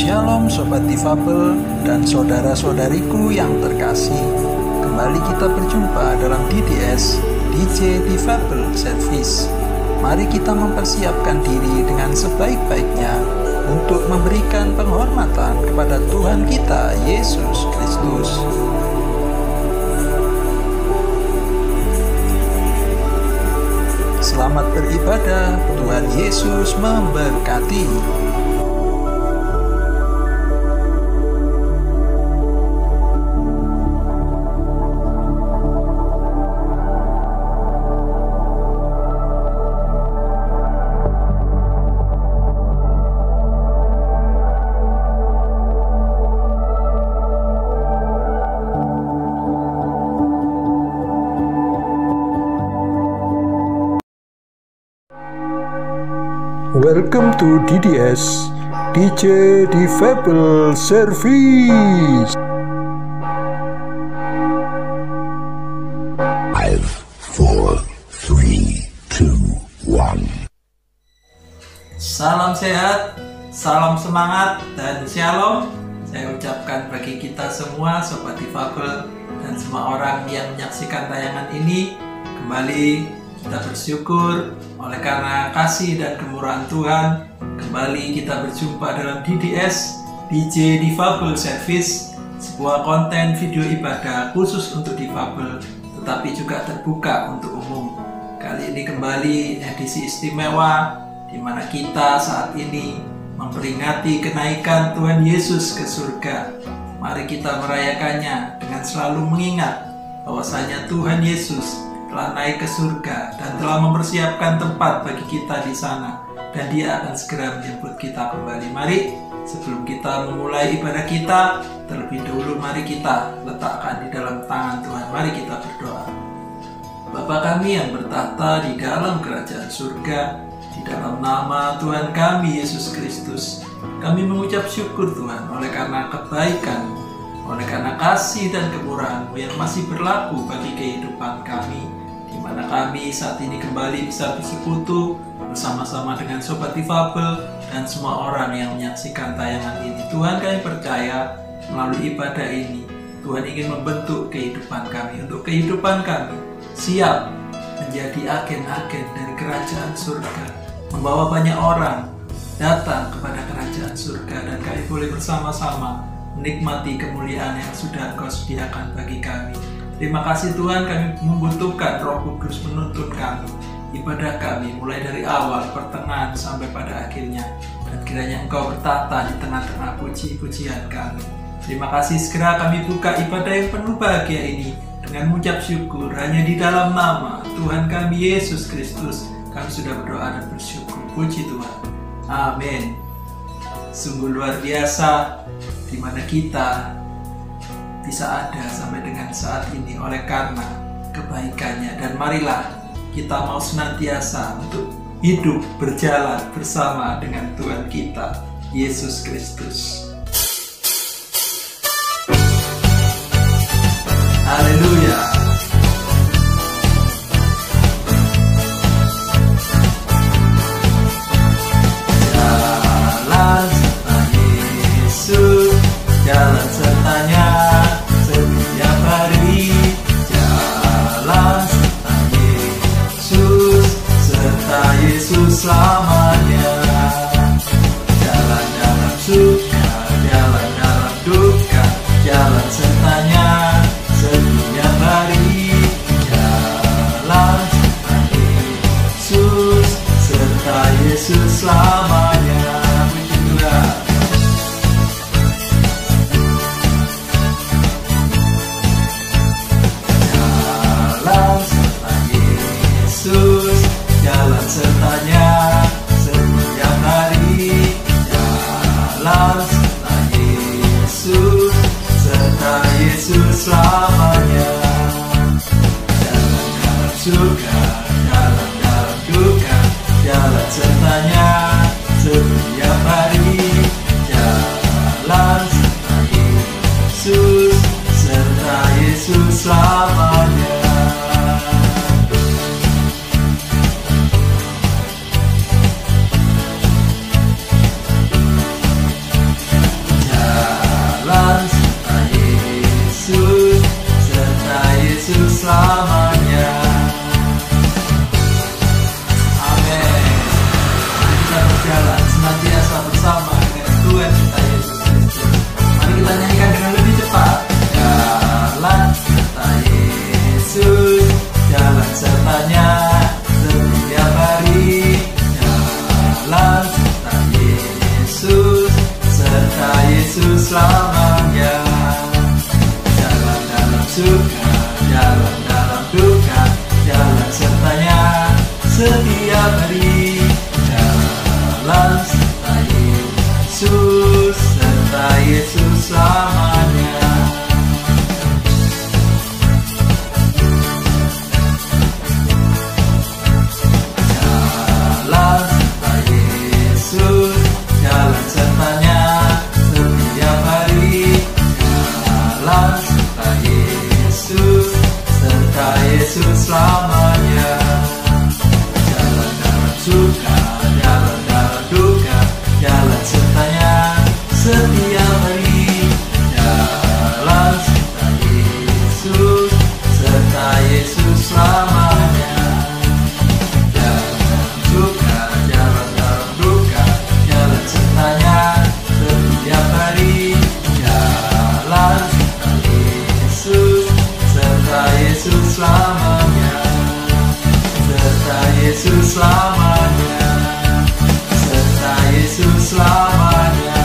Shalom Sobat Difabel dan saudara-saudariku yang terkasih. Kembali kita berjumpa dalam DDS, DJ Difabel Service. Mari kita mempersiapkan diri dengan sebaik-baiknya untuk memberikan penghormatan kepada Tuhan kita, Yesus Kristus. Selamat beribadah, Tuhan Yesus memberkati. Welcome to DDS, DJ Difabel Service. 5, 4, 3, 2, 1. Salam sehat, salam semangat, dan shalom. Saya ucapkan bagi kita semua, Sobat Difabel, dan semua orang yang menyaksikan tayangan ini. Kembali kita bersyukur oleh karena kasih dan kemurahan Tuhan. Kembali kita berjumpa dalam DDS, DJ Difabel Service, sebuah konten video ibadah khusus untuk difabel, tetapi juga terbuka untuk umum. Kali ini kembali edisi istimewa, di mana kita saat ini memperingati kenaikan Tuhan Yesus ke surga. Mari kita merayakannya dengan selalu mengingat bahwasanya Tuhan Yesus telah naik ke surga dan telah mempersiapkan tempat bagi kita di sana, dan Dia akan segera menjemput kita kembali. Mari sebelum kita memulai ibadah kita, terlebih dahulu mari kita letakkan di dalam tangan Tuhan. Mari kita berdoa. Bapa kami yang bertahta di dalam kerajaan surga, di dalam nama Tuhan kami Yesus Kristus, kami mengucap syukur Tuhan oleh karena kebaikan, oleh karena kasih dan kemurahan-Mu yang masih berlaku bagi kehidupan kami, di mana kami saat ini kembali bisa bersekutu bersama-sama dengan Sobat Difabel dan semua orang yang menyaksikan tayangan ini. Tuhan, kami percaya melalui ibadah ini Tuhan ingin membentuk kehidupan kami, untuk kehidupan kami siap menjadi agen-agen dari kerajaan surga, membawa banyak orang datang kepada kerajaan surga, dan kami boleh bersama-sama menikmati kemuliaan yang sudah Engkau sediakan bagi kami. Terima kasih Tuhan, kami membutuhkan Roh Kudus menuntun kami, ibadah kami mulai dari awal, pertengahan, sampai pada akhirnya. Dan kiranya Engkau bertata di tengah-tengah puji-pujian kami. Terima kasih, segera kami buka ibadah yang penuh bahagia ini dengan mengucap syukur hanya di dalam nama Tuhan kami Yesus Kristus. Kami sudah berdoa dan bersyukur. Puji Tuhan. Amin. Sungguh luar biasa di mana kita bisa ada sampai dengan saat ini oleh karena kebaikannya, dan marilah kita mau senantiasa untuk hidup berjalan bersama dengan Tuhan kita Yesus Kristus. Haleluya. Jalan serta Yesus, jalan sertanya setiap hari. Jalan serta Yesus, serta Yesus selamanya. Jalan dalam suka, jalan dalam duka, jalan sertanya setiap hari. Yesus selamanya.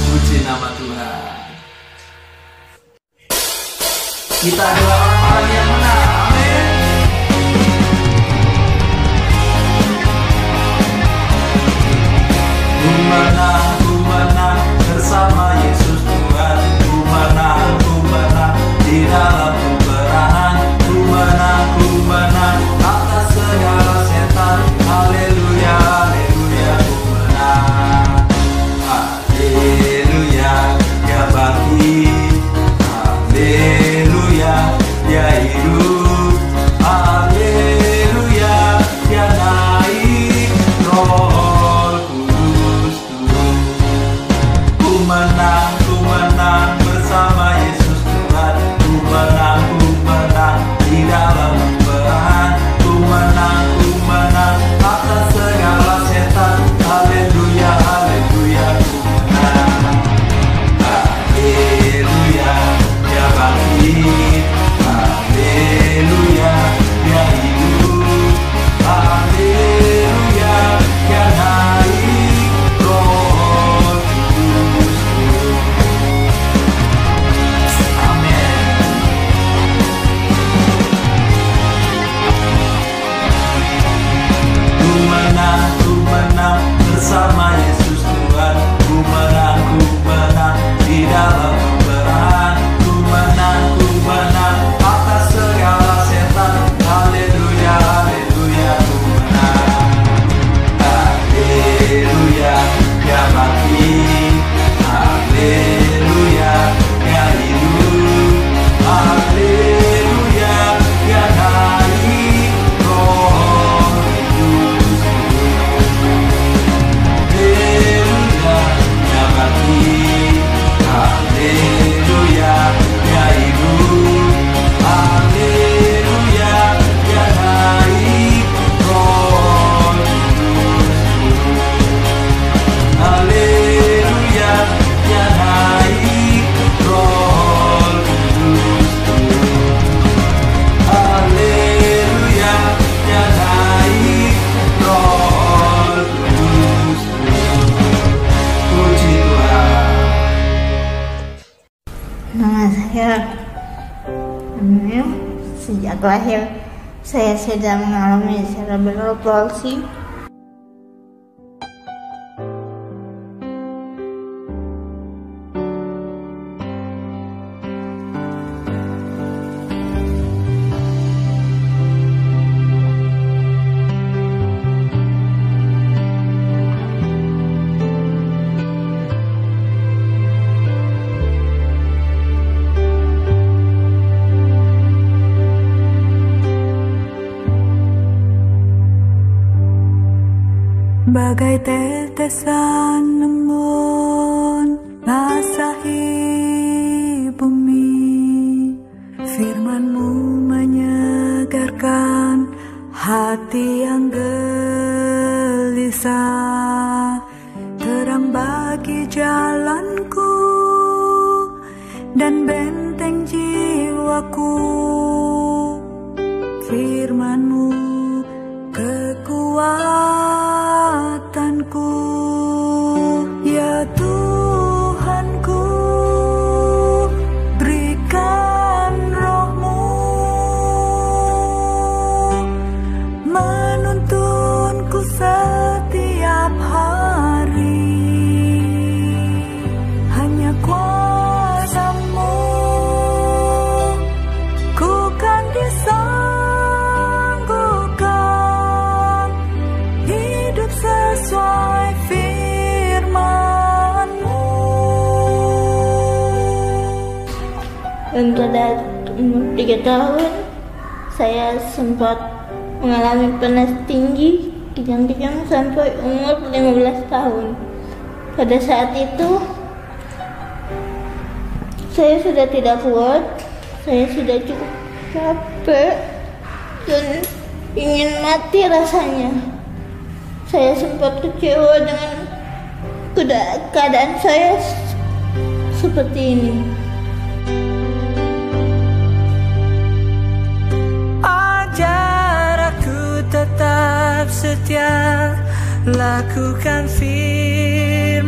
Puji nama Tuhan. Kita adalah orang-orang yang menang. Amin. Ku menang bersama Yesus Tuhan. Ku menang di dalam peperangan. Ku menang atas segala setan. Haleluya, haleluya, ku menang. Haleluya, dia bangkit. Haleluya, dia hidup. Haleluya, dia naik. Roh Kudus turun. Ku menang bersama Yesus Tuhan. Ku menang di dalam peperangan. Ku menang atas segala setan. Haleluya, haleluya, ku menang. Haleluya, dia bangkit. Haleluya, dia hidup. Haleluya, dia naik. Roh Kudus turun. Amin. Ku menang bersama Yesus Tuhan. Ku menang di dalam peperangan. Ku menang atas segala setan. Haleluya, haleluya, ku menang. Haleluya, dia bangkit. Haleluya, dia hidup. Haleluya, dia naik. Roh Kudus turun. Haleluya, dia bangkit. Haleluya, dia hidup. Haleluya, dia naik. Roh Kudus turun. Haleluya, dia naik. Roh Kudus turun. Haleluya, dia naik. Roh Kudus turun. Puji Tuhan. Nama saya Emil. Sejak lahir saya sudah mengalami cerebral palsy. Bagai tetesan embun basahi bumi, firman-Mu menyegarkan hati yang gelisah. Terang bagi jalanku dan benteng jiwaku, firman-Mu kekuatanku. Ya Tuhanku, berikan Roh-Mu menuntunku setiap hari. Hanya kuasa-Mu ku kan disanggupkan hidup sesuai firman-Mu. Dan pada umur 3 tahun saya sempat mengalami panas tinggi kejang-kejang sampai umur 15 tahun. Pada saat itu saya sudah tidak kuat, saya sudah cukup capek dan ingin mati rasanya. Saya sempat kecewa dengan keadaan saya seperti ini. Ajar aku tetap setia lakukan firman-Mu.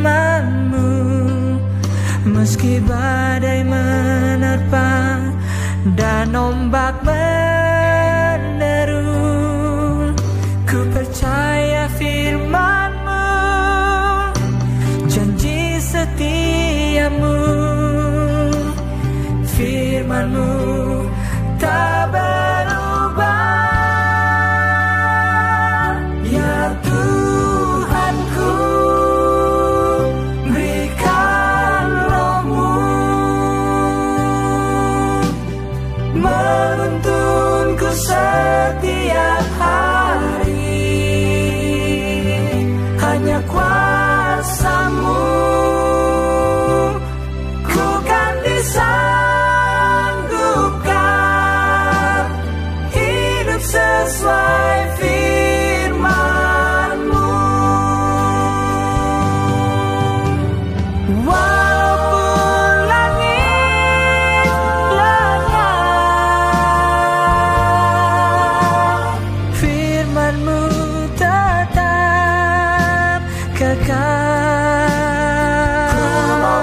Meski badai menerpa dan ombak meneru, ku percaya firman-Mu, janji setia-Mu. Firman-Mu tak berubah. Ya Tuhanku, berikan Roh-Mu menuntunku setiap hari. Hanya kuasa-Mu ku kan disanggupkan hidup sesuai firman-Mu. Walaupun langit lengah, firman-Mu tetap kekal. Ku mau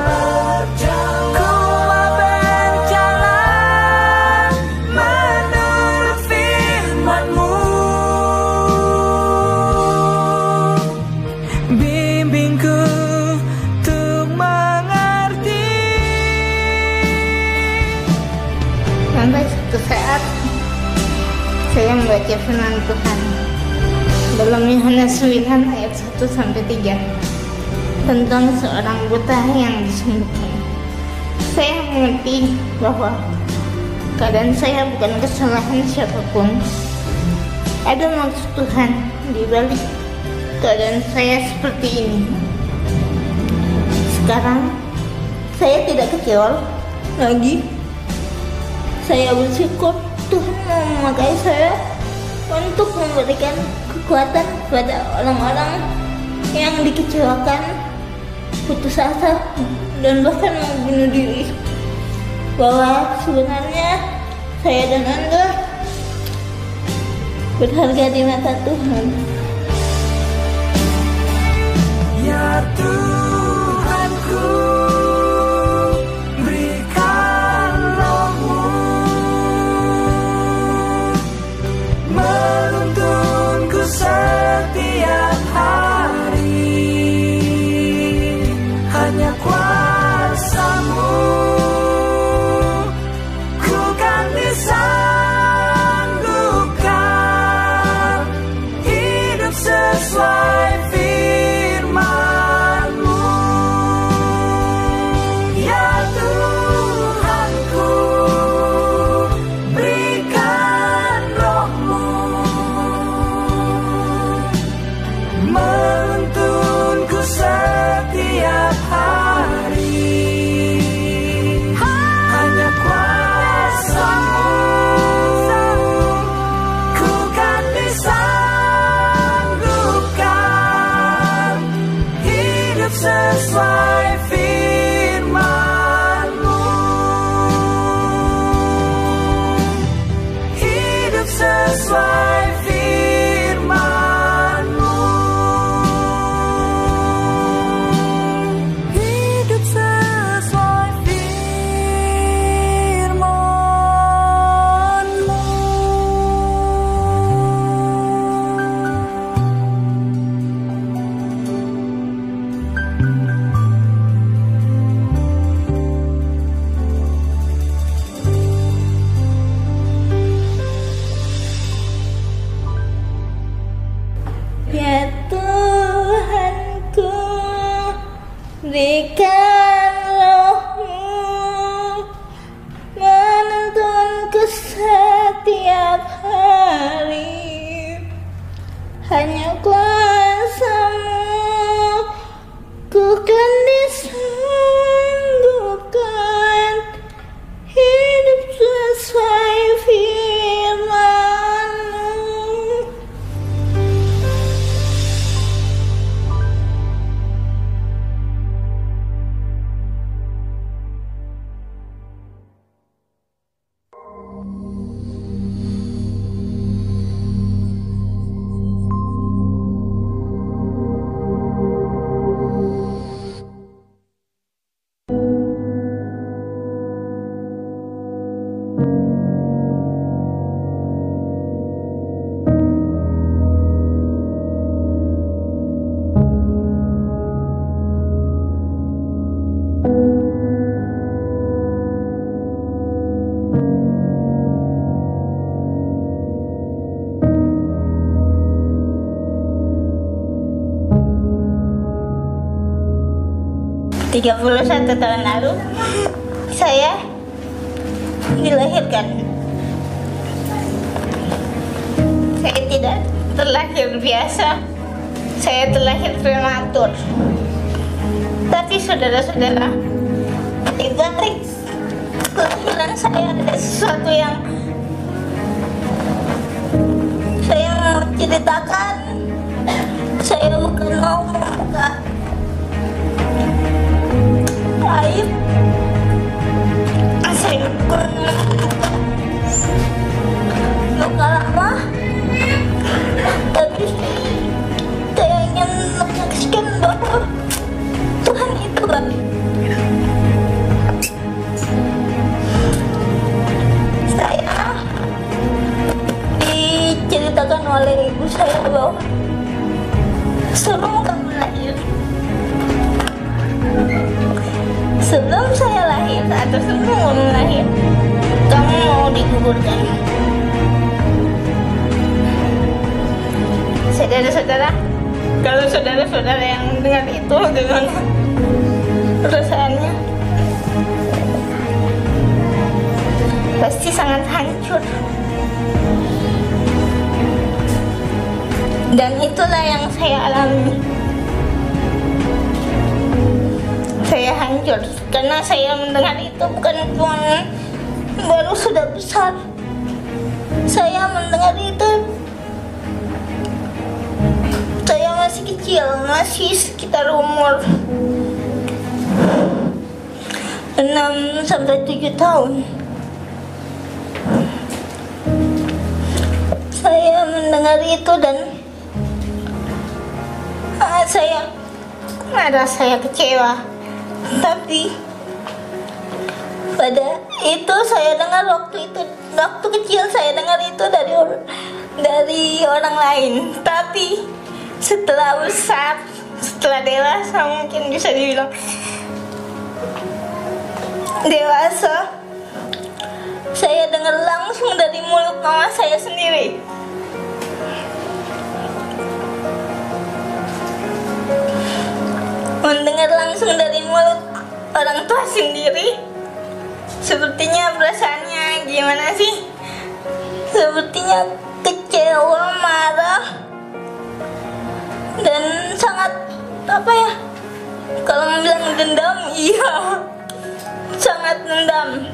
berjalan menurut firman-Mu. Bimbingku untuk mengerti. Sampai suatu saat saya membaca firman Tuhan dalam Yohanes 9 ayat 1-3 tentang seorang buta yang disembuhkan. Saya mengerti bahwa keadaan saya bukan kesalahan siapapun. Ada maksud Tuhan di balik keadaan saya seperti ini. Sekarang saya tidak kecewa lagi. Saya bersyukur Tuhan mau memakai saya untuk memberikan kekuatan kepada orang-orang yang dikecewakan, putus asa, dan bahkan mau bunuh diri. Bahwa sebenarnya saya dan Anda berharga di mata Tuhan. Ya Tuhanku, berikan Roh-Mu menuntunku setiap hari. Hanya kuasa-Mu ku kan disanggupkan hidup sesuai firman-Mu. Ya Tuhanku, berikan Roh-Mu menuntunku setiap hari. Hanya kuasa-Mu ku kan disanggupkan hidup sesuai firman-Mu. Hidup sesuai firman-Mu. Hidup sesuai firman-Mu. Ya Tuhanku, berikan Roh-Mu menuntunku setiap hari. Hanya kuasa-Mu ku kan disanggupkan hidup sesuai firman-Mu. 31 tahun lalu saya dilahirkan. Saya tidak terlahir biasa, saya terlahir prematur. Tapi saudara-saudara, di balik kelahiran saya ada sesuatu yang saya mau ceritakan. Saya bukan mau membuka aib, saya bukan luka lama, tapi saya ingin menyaksikan bahwa Tuhan itu baik. Saya diceritakan oleh ibu saya bahwa sebelum kamu lahir, sebelum saya lahir atau sebelum kamu lahir, kamu mau dikuburkan. Saudara-saudara, kalau saudara-saudara yang mendengar itu dengan perasaannya pasti sangat hancur. Dan itulah yang saya alami. Saya hancur karena saya mendengar itu bukan cuma baru sudah besar. Saya mendengar itu saya masih kecil, masih sekitar umur 6 sampai 7 tahun. Saya mendengar itu dan saya kecewa. Tapi pada itu saya dengar waktu kecil saya dengar itu dari orang lain. Tapi setelah besar, setelah dewasa, mungkin bisa dibilang dewasa, saya dengar langsung dari mulut mama saya sendiri. Mendengar langsung dari mulut orang tua sendiri, sepertinya perasaannya gimana sih? Sepertinya kecewa, marah, dan sangat kalau bilang dendam, iya, sangat dendam.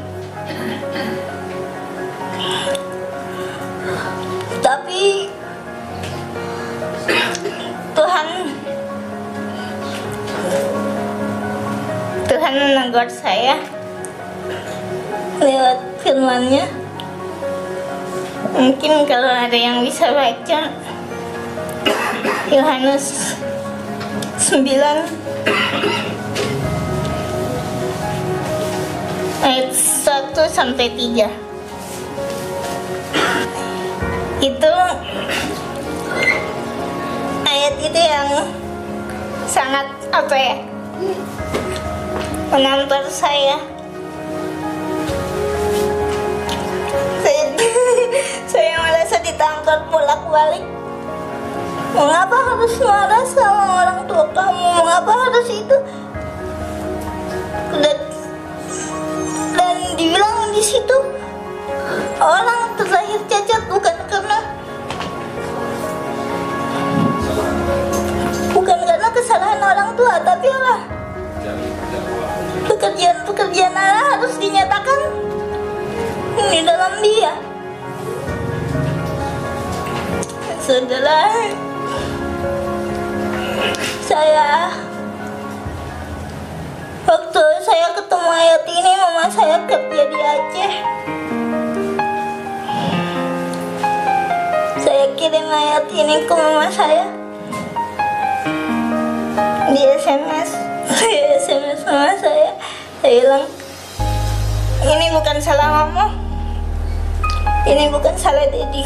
Tapi Tuhan menegur saya lewat firman-Nya. Mungkin kalau ada yang bisa baca Yohanes 9 ayat 1 sampai 3. Itu ayat itu yang sangat menampar saya. Saya merasa ditampar bolak-balik. Mengapa harus marah sama orang tua kamu? Mengapa harus itu? Dan dibilang di situ orang terlahir cacat bukan karena kesalahan orang tua, tapi apa? Pekerjaan Allah harus dinyatakan di dalam dia. Saudara, waktu saya ketemu ayat ini, mama saya kerja di Aceh. Saya kirim ayat ini ke mama saya di SMS. Saya SMS mama saya bilang, ini bukan salah mama, ini bukan salah Dedi,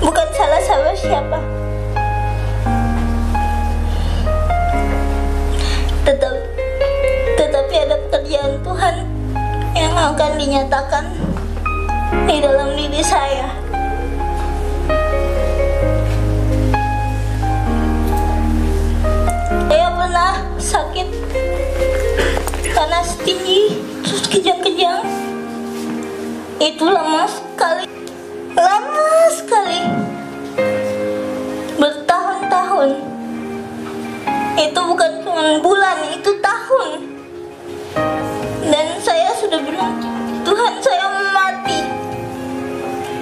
bukan salah siapa. Tetapi ada pekerjaan Tuhan yang akan dinyatakan di dalam diri saya. Saya pernah sakit Itu lama sekali, bertahun-tahun. Itu bukan cuma bulan, itu tahun. Dan saya sudah bilang, Tuhan, saya mau mati.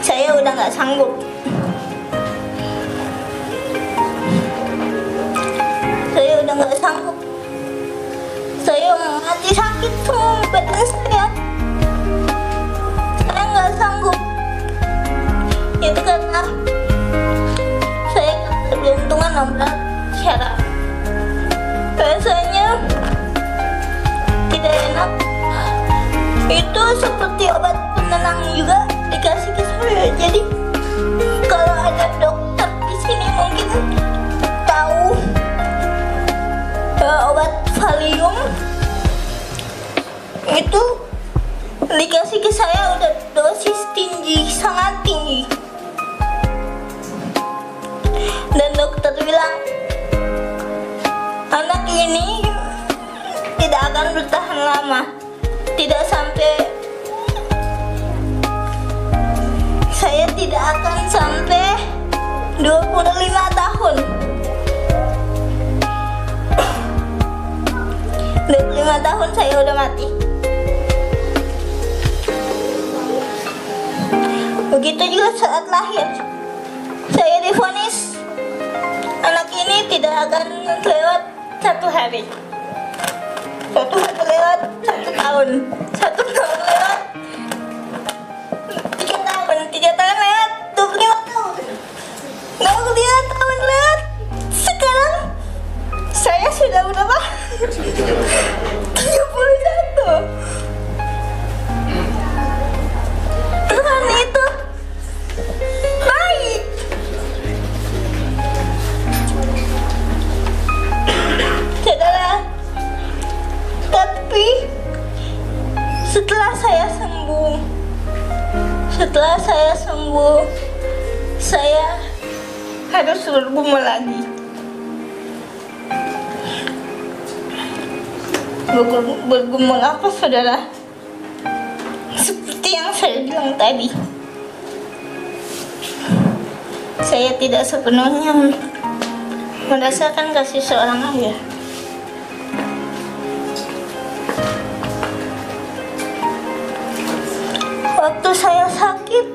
Saya udah gak sanggup. Saya mau mati, sakit semua badan saya. Saya gak sanggup. Itu karena saya keberuntungan nabrak syaraf. Rasanya tidak enak. Itu seperti obat penenang juga dikasih ke saya. Jadi kalau ada dokter di sini mungkin tahu obat Valium itu dikasih ke saya udah dosis tinggi, sangat tinggi. Dan dokter bilang anak ini tidak akan bertahan lama, tidak sampai, saya tidak akan sampai 25 tahun. 25 tahun saya udah mati. Begitu juga saat lahir, saya divonis anak ini tidak akan lewat 1 hari. 1 hari lewat 1 tahun, 1 tahun lewat 3 tahun, 3 tahun lewat 25 tahun, 25 tahun lewat. Sekarang saya sudah berapa? 31. Tuhan itu baik. Saudara, tapi setelah saya sembuh, saya harus bergumul lagi. Bergumul apa, saudara? Seperti yang saya bilang tadi, saya tidak sepenuhnya merasakan kasih seorang ayah. Waktu saya sakit,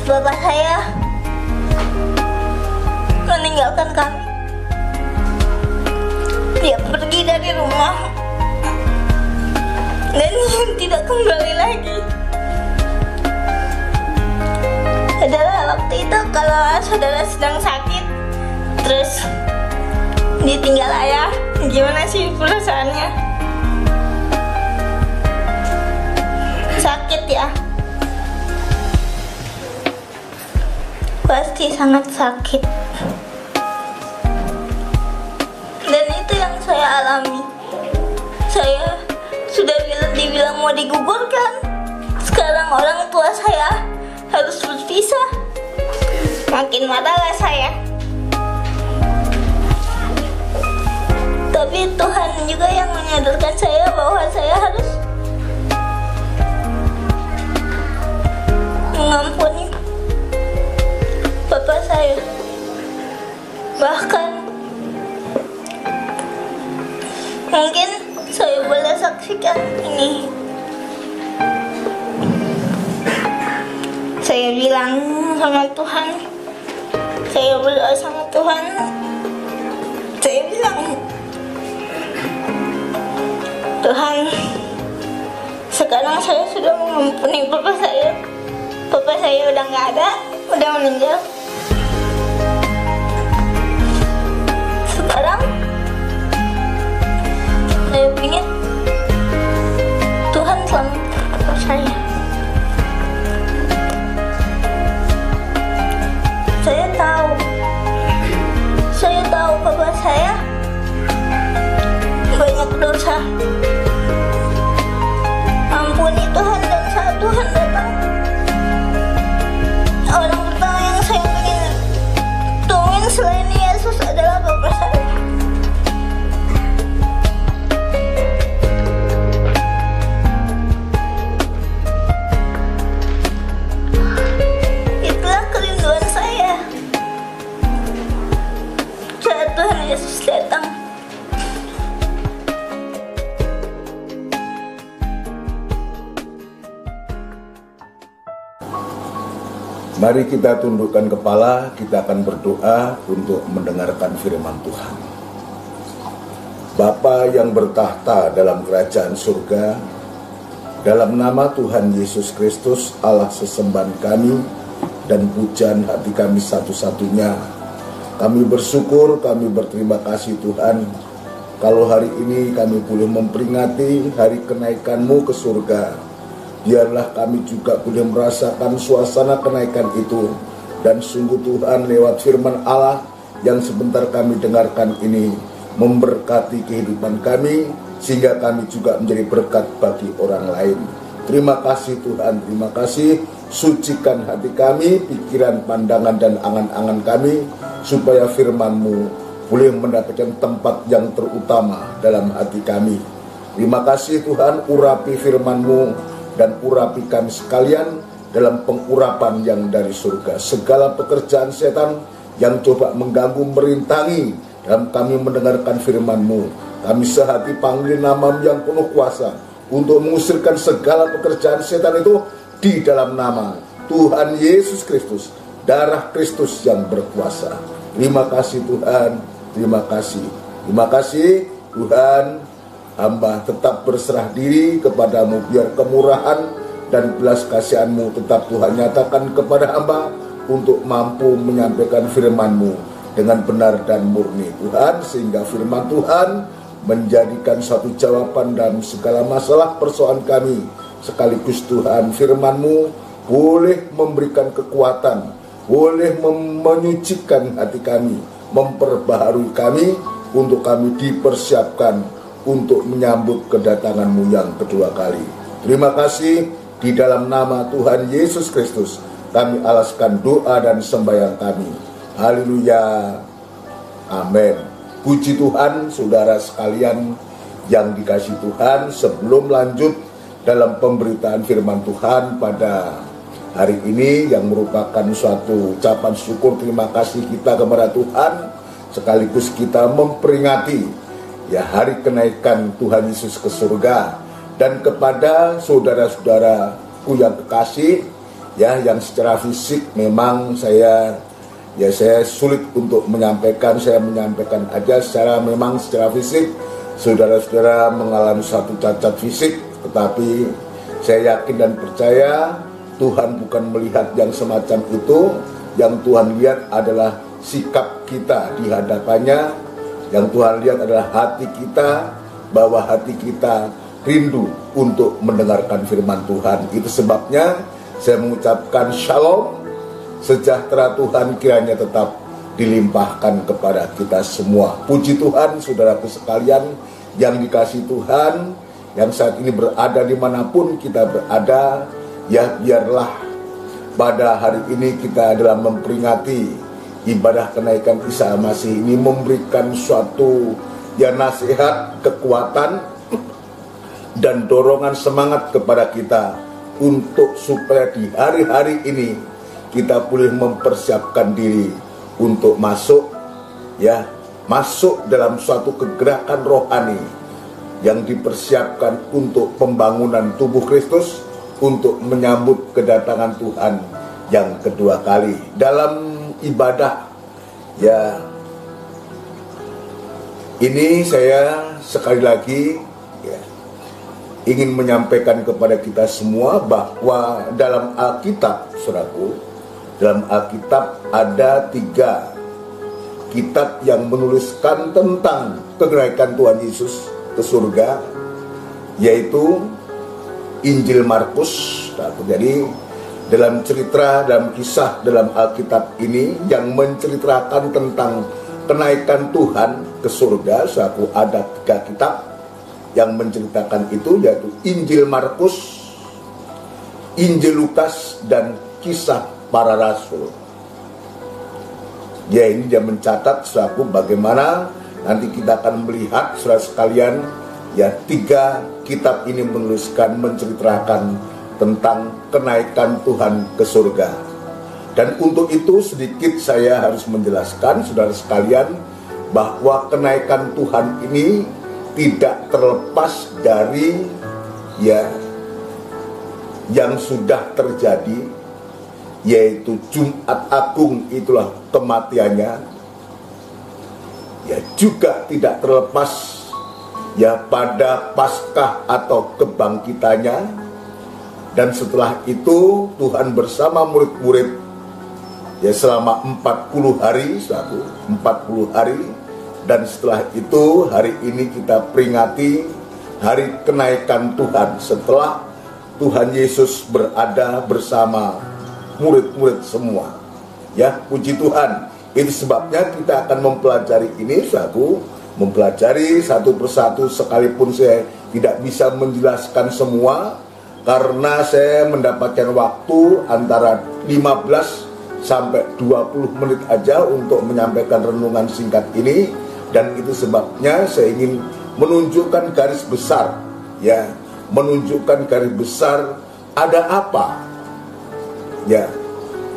bapak saya meninggalkan kami. Dia pergi dari rumah dan tidak kembali lagi. Adalah waktu itu kalau saudara sedang sakit terus ditinggal ayah, gimana sih perasaannya? Sakit ya, pasti sangat sakit. Dan itu yang saya alami. Saya sudah dibilang mau digugurkan. Sekarang orang tua saya harus berpisah. Makin marahlah saya. Tapi Tuhan juga yang menyadarkan saya bahwa saya harus mengampuni bapak saya. Bahkan mungkin saya boleh saksikan ini. Saya bilang sama Tuhan, saya berdoa sama Tuhan, saya bilang, Tuhan, sekarang saya sudah mengampuni bapak saya. Bapak saya udah nggak ada, udah meninggal. Sekarang saya ingin Tuhan selamatkan saya. Saya tahu bapak saya banyak dosa. Ampuni Tuhan, dan saat Tuhan datang, orang pertama yang saya ingin tungguin selain Yesus adalah bapak saya. Tuhan Yesus datang. Mari kita tundukkan kepala, kita akan berdoa untuk mendengarkan firman Tuhan. Bapa yang bertahta dalam kerajaan surga, dalam nama Tuhan Yesus Kristus, Allah sesembahan kami dan pujian hati kami satu-satunya, kami bersyukur, kami berterima kasih Tuhan, kalau hari ini kami boleh memperingati hari kenaikan-Mu ke surga. Biarlah kami juga boleh merasakan suasana kenaikan itu. Dan sungguh Tuhan, lewat firman Allah yang sebentar kami dengarkan ini, memberkati kehidupan kami, sehingga kami juga menjadi berkat bagi orang lain. Terima kasih Tuhan, terima kasih. Sucikan hati kami, pikiran, pandangan, dan angan-angan kami, supaya firman-Mu boleh mendapatkan tempat yang terutama dalam hati kami. Terima kasih Tuhan, urapi firman-Mu dan urapi kami sekalian dalam pengurapan yang dari surga. Segala pekerjaan setan yang coba mengganggu, merintangi dalam kami mendengarkan firman-Mu, kami sehati panggil nama-Mu yang penuh kuasa untuk mengusirkan segala pekerjaan setan itu di dalam nama Tuhan Yesus Kristus, darah Kristus yang berkuasa. Terima kasih Tuhan, terima kasih. Terima kasih Tuhan. Hamba tetap berserah diri kepadamu, biar kemurahan dan belas kasihan-Mu tetap Tuhan nyatakan kepada hamba untuk mampu menyampaikan firman-Mu dengan benar dan murni Tuhan, sehingga firman Tuhan menjadikan satu jawaban dalam segala masalah persoalan kami. Sekaligus Tuhan, firman-Mu boleh memberikan kekuatan, boleh menyucikan hati kami, memperbaharui kami untuk kami dipersiapkan untuk menyambut kedatangan-Mu yang kedua kali. Terima kasih, di dalam nama Tuhan Yesus Kristus kami alaskan doa dan sembahyang kami. Haleluya, amin. Puji Tuhan, saudara sekalian yang dikasihi Tuhan. Sebelum lanjut dalam pemberitaan firman Tuhan pada hari ini, yang merupakan suatu ucapan syukur terima kasih kita kepada Tuhan, sekaligus kita memperingati hari kenaikan Tuhan Yesus ke surga. Dan kepada saudara-saudaraku yang kekasih, yang secara fisik memang saya sulit untuk menyampaikan. Saya menyampaikan aja secara fisik saudara-saudara mengalami satu cacat fisik, tetapi saya yakin dan percaya Tuhan bukan melihat yang semacam itu. Yang Tuhan lihat adalah sikap kita di hadapannya. Yang Tuhan lihat adalah hati kita, bahwa hati kita rindu untuk mendengarkan firman Tuhan. Itu sebabnya saya mengucapkan shalom, sejahtera Tuhan kiranya tetap dilimpahkan kepada kita semua. Puji Tuhan, saudaraku sekalian yang dikasihi Tuhan, yang saat ini berada dimanapun kita berada, biarlah pada hari ini kita dalam memperingati ibadah kenaikan Isa Masih ini memberikan suatu nasihat, kekuatan, dan dorongan semangat kepada kita untuk supaya di hari-hari ini kita boleh mempersiapkan diri untuk masuk dalam suatu kegerakan rohani yang dipersiapkan untuk pembangunan tubuh Kristus, untuk menyambut kedatangan Tuhan yang kedua kali. Dalam ibadah ini saya sekali lagi ingin menyampaikan kepada kita semua bahwa dalam Alkitab, saudaraku, dalam Alkitab ada 3 kitab yang menuliskan tentang kenaikan Tuhan Yesus ke surga, yaitu Injil Markus. Jadi dalam cerita, dalam kisah dalam Alkitab ini yang menceritakan tentang kenaikan Tuhan ke surga, ada 3 kitab yang menceritakan itu, yaitu Injil Markus, Injil Lukas, dan Kisah Para Rasul. Ini dia mencatat bagaimana nanti kita akan melihat saudara sekalian, 3 kitab ini menceritakan tentang kenaikan Tuhan ke surga. Dan untuk itu sedikit saya harus menjelaskan saudara sekalian bahwa kenaikan Tuhan ini tidak terlepas dari yang sudah terjadi, yaitu Jumat Agung itulah kematiannya, juga tidak terlepas pada Paskah atau kebangkitannya. Dan setelah itu Tuhan bersama murid-murid selama 40 hari, 40 hari. Dan setelah itu hari ini kita peringati hari kenaikan Tuhan setelah Tuhan Yesus berada bersama murid-murid semua. Puji Tuhan. Itu sebabnya kita akan mempelajari ini, mempelajari satu persatu, sekalipun saya tidak bisa menjelaskan semua karena saya mendapatkan waktu antara 15 sampai 20 menit aja untuk menyampaikan renungan singkat ini. Dan itu sebabnya saya ingin menunjukkan garis besar, menunjukkan garis besar ada apa,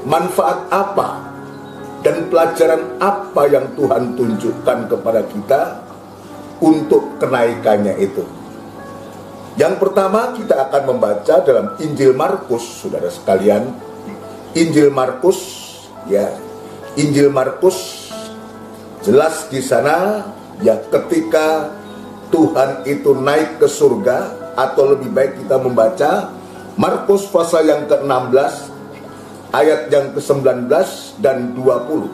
manfaat apa dan pelajaran apa yang Tuhan tunjukkan kepada kita untuk kenaikannya itu. Yang pertama kita akan membaca dalam Injil Markus, saudara sekalian. Injil Markus, Injil Markus jelas di sana ketika Tuhan itu naik ke surga, atau lebih baik kita membaca Markus pasal yang ke-16 ayat yang ke-19 dan 20.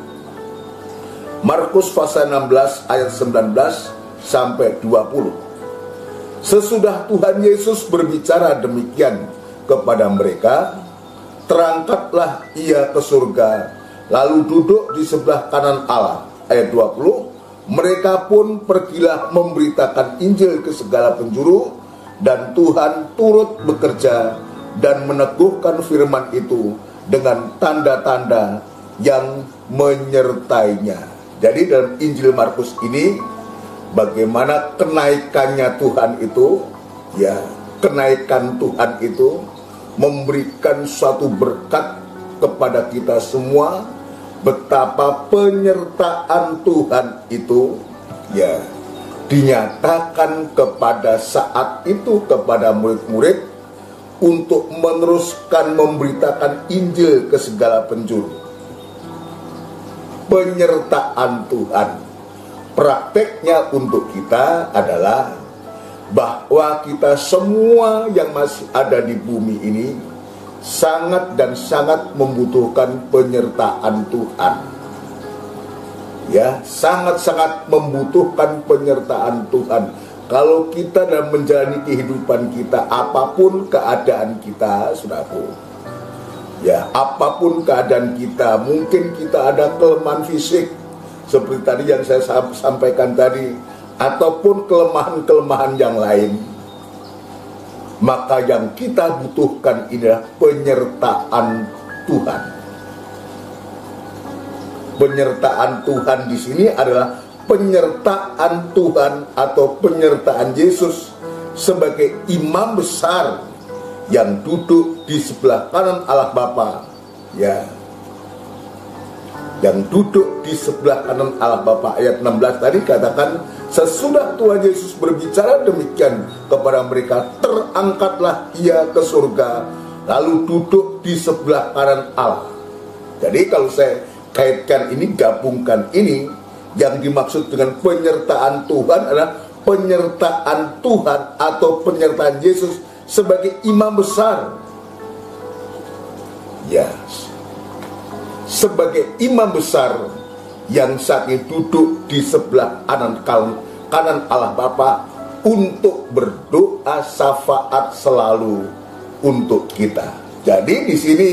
Markus pasal 16 ayat 19 sampai 20. Sesudah Tuhan Yesus berbicara demikian kepada mereka, terangkatlah ia ke surga, lalu duduk di sebelah kanan Allah. Ayat 20, mereka pun pergilah memberitakan Injil ke segala penjuru, dan Tuhan turut bekerja dan meneguhkan firman itu dengan tanda-tanda yang menyertainya. Jadi dalam Injil Markus ini bagaimana kenaikannya Tuhan itu, kenaikan Tuhan itu memberikan suatu berkat kepada kita semua. Betapa penyertaan Tuhan itu dinyatakan kepada saat itu kepada murid-murid untuk meneruskan memberitakan Injil ke segala penjuru. Penyertaan Tuhan, prakteknya untuk kita adalah bahwa kita semua yang masih ada di bumi ini sangat dan sangat membutuhkan penyertaan Tuhan. Sangat-sangat membutuhkan penyertaan Tuhan. Kalau kita dalam menjalani kehidupan kita, apapun keadaan kita, saudaraku, apapun keadaan kita, mungkin kita ada kelemahan fisik seperti tadi yang saya sampaikan tadi, ataupun kelemahan-kelemahan yang lain, maka yang kita butuhkan adalah penyertaan Tuhan. Penyertaan Tuhan di sini adalah penyertaan Tuhan atau penyertaan Yesus sebagai imam besar yang duduk di sebelah kanan Allah Bapa, yang duduk di sebelah kanan Allah Bapa. Ayat 16 tadi katakan, sesudah Tuhan Yesus berbicara demikian kepada mereka, terangkatlah ia ke surga, lalu duduk di sebelah kanan Allah. Jadi kalau saya kaitkan ini, gabungkan ini, yang dimaksud dengan penyertaan Tuhan adalah penyertaan Tuhan atau penyertaan Yesus sebagai imam besar. Sebagai imam besar yang saat ini duduk di sebelah kanan Allah Bapa untuk berdoa syafaat selalu untuk kita. Jadi di sini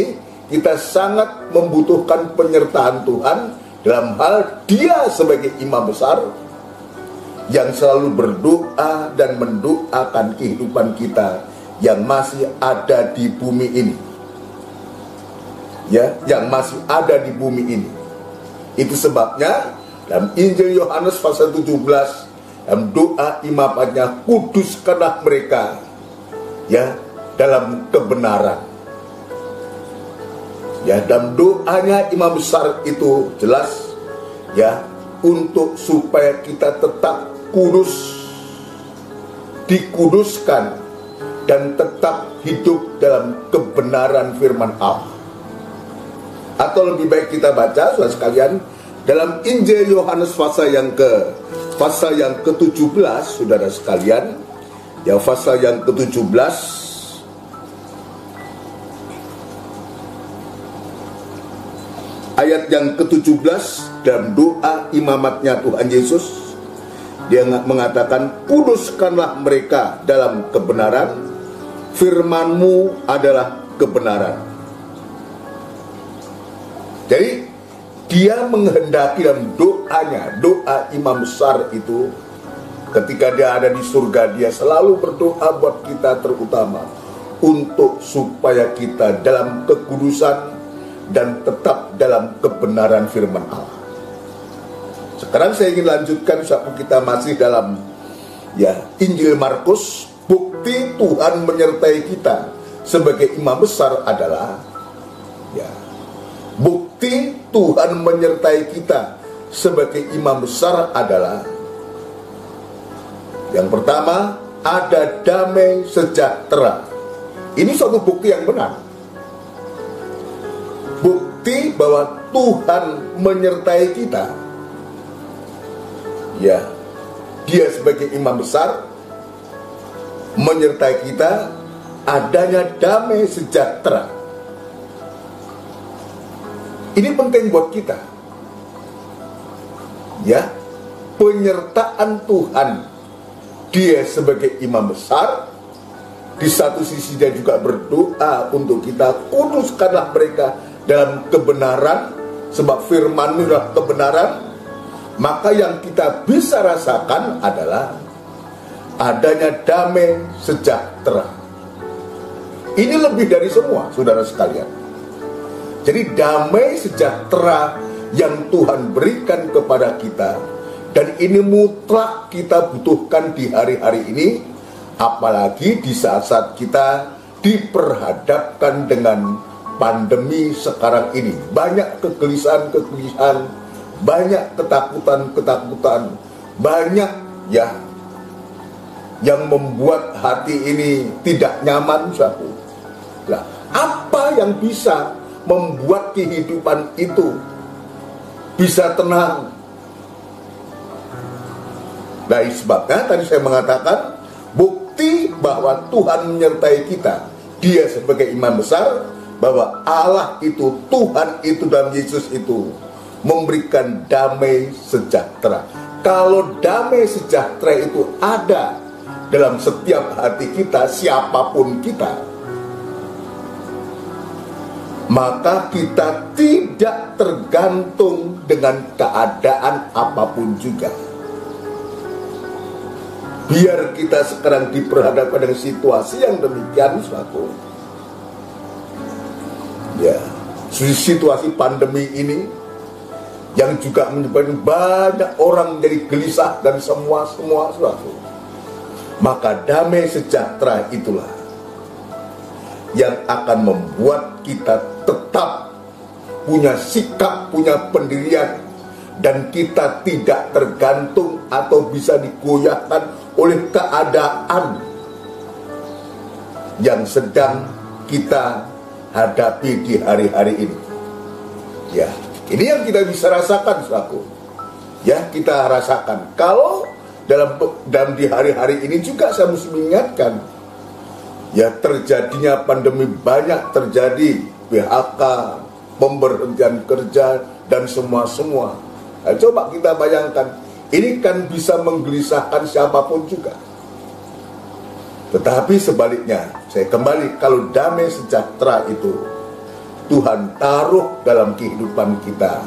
kita sangat membutuhkan penyertaan Tuhan dalam hal Dia sebagai imam besar yang selalu berdoa dan mendoakan kehidupan kita yang masih ada di bumi ini. Yang masih ada di bumi ini. Itu sebabnya dalam Injil Yohanes pasal 17, dalam doa imamatnya, kuduskanlah mereka dalam kebenaran. Dalam doanya imam besar itu jelas untuk supaya kita tetap kudus, dikuduskan, dan tetap hidup dalam kebenaran firman Allah. Atau lebih baik kita baca, saudara sekalian, dalam Injil Yohanes pasal yang ke-17, saudara sekalian, ya pasal yang ke-17, ayat yang ke-17, dalam doa imamatnya Tuhan Yesus, dia mengatakan, kuduskanlah mereka dalam kebenaran, firman-Mu adalah kebenaran. Jadi dia menghendaki dalam doanya, doa imam besar itu, ketika dia ada di surga, dia selalu berdoa buat kita, terutama untuk supaya kita dalam kekudusan dan tetap dalam kebenaran firman Allah. Sekarang saya ingin lanjutkan, saat kita masih dalam Injil Markus. Bukti Tuhan menyertai kita sebagai imam besar adalah bukti Tuhan menyertai kita sebagai imam besar adalah, yang pertama, ada damai sejahtera. Ini suatu bukti yang benar. Bukti bahwa Tuhan menyertai kita. Ya, Dia sebagai imam besar menyertai kita, adanya damai sejahtera. Ini penting buat kita. Ya, penyertaan Tuhan, Dia sebagai imam besar. Di satu sisi dia juga berdoa untuk kita, kuduskanlah mereka dalam kebenaran, sebab firman itu adalah kebenaran. Maka yang kita bisa rasakan adalah adanya damai sejahtera. Ini lebih dari semua, saudara sekalian. Jadi damai sejahtera yang Tuhan berikan kepada kita, dan ini mutlak kita butuhkan di hari-hari ini, apalagi di saat-saat kita diperhadapkan dengan pandemi sekarang ini. Banyak kegelisahan-kegelisahan, banyak ketakutan-ketakutan, banyak yang membuat hati ini tidak nyaman, saudara. Nah, apa yang bisa membuat kehidupan itu bisa tenang? Dari sebabnya tadi saya mengatakan, bukti bahwa Tuhan menyertai kita, Dia sebagai imam besar, bahwa Allah itu, Tuhan itu, dalam Yesus itu memberikan damai sejahtera. Kalau damai sejahtera itu ada dalam setiap hati kita, siapapun kita, maka kita tidak tergantung dengan keadaan apapun juga. Biar kita sekarang diperhadapkan dengan situasi yang demikian, suatu situasi pandemi ini yang juga menyebabkan banyak orang jadi gelisah dan semua suatu. Maka damai sejahtera itulah yang akan membuat kita tetap punya sikap, punya pendirian, dan kita tidak tergantung atau bisa digoyahkan oleh keadaan yang sedang kita hadapi di hari-hari ini. Ya, ini yang kita bisa rasakan, saudaraku. Ya, kita rasakan. Kalau dalam di hari-hari ini juga saya mesti mengingatkan, ya, terjadinya pandemi, banyak terjadi PHK, pemberhentian kerja, dan semua. Nah, coba kita bayangkan, ini kan bisa menggelisahkan siapapun juga. Tetapi sebaliknya, saya kembali, kalau damai sejahtera itu Tuhan taruh dalam kehidupan kita,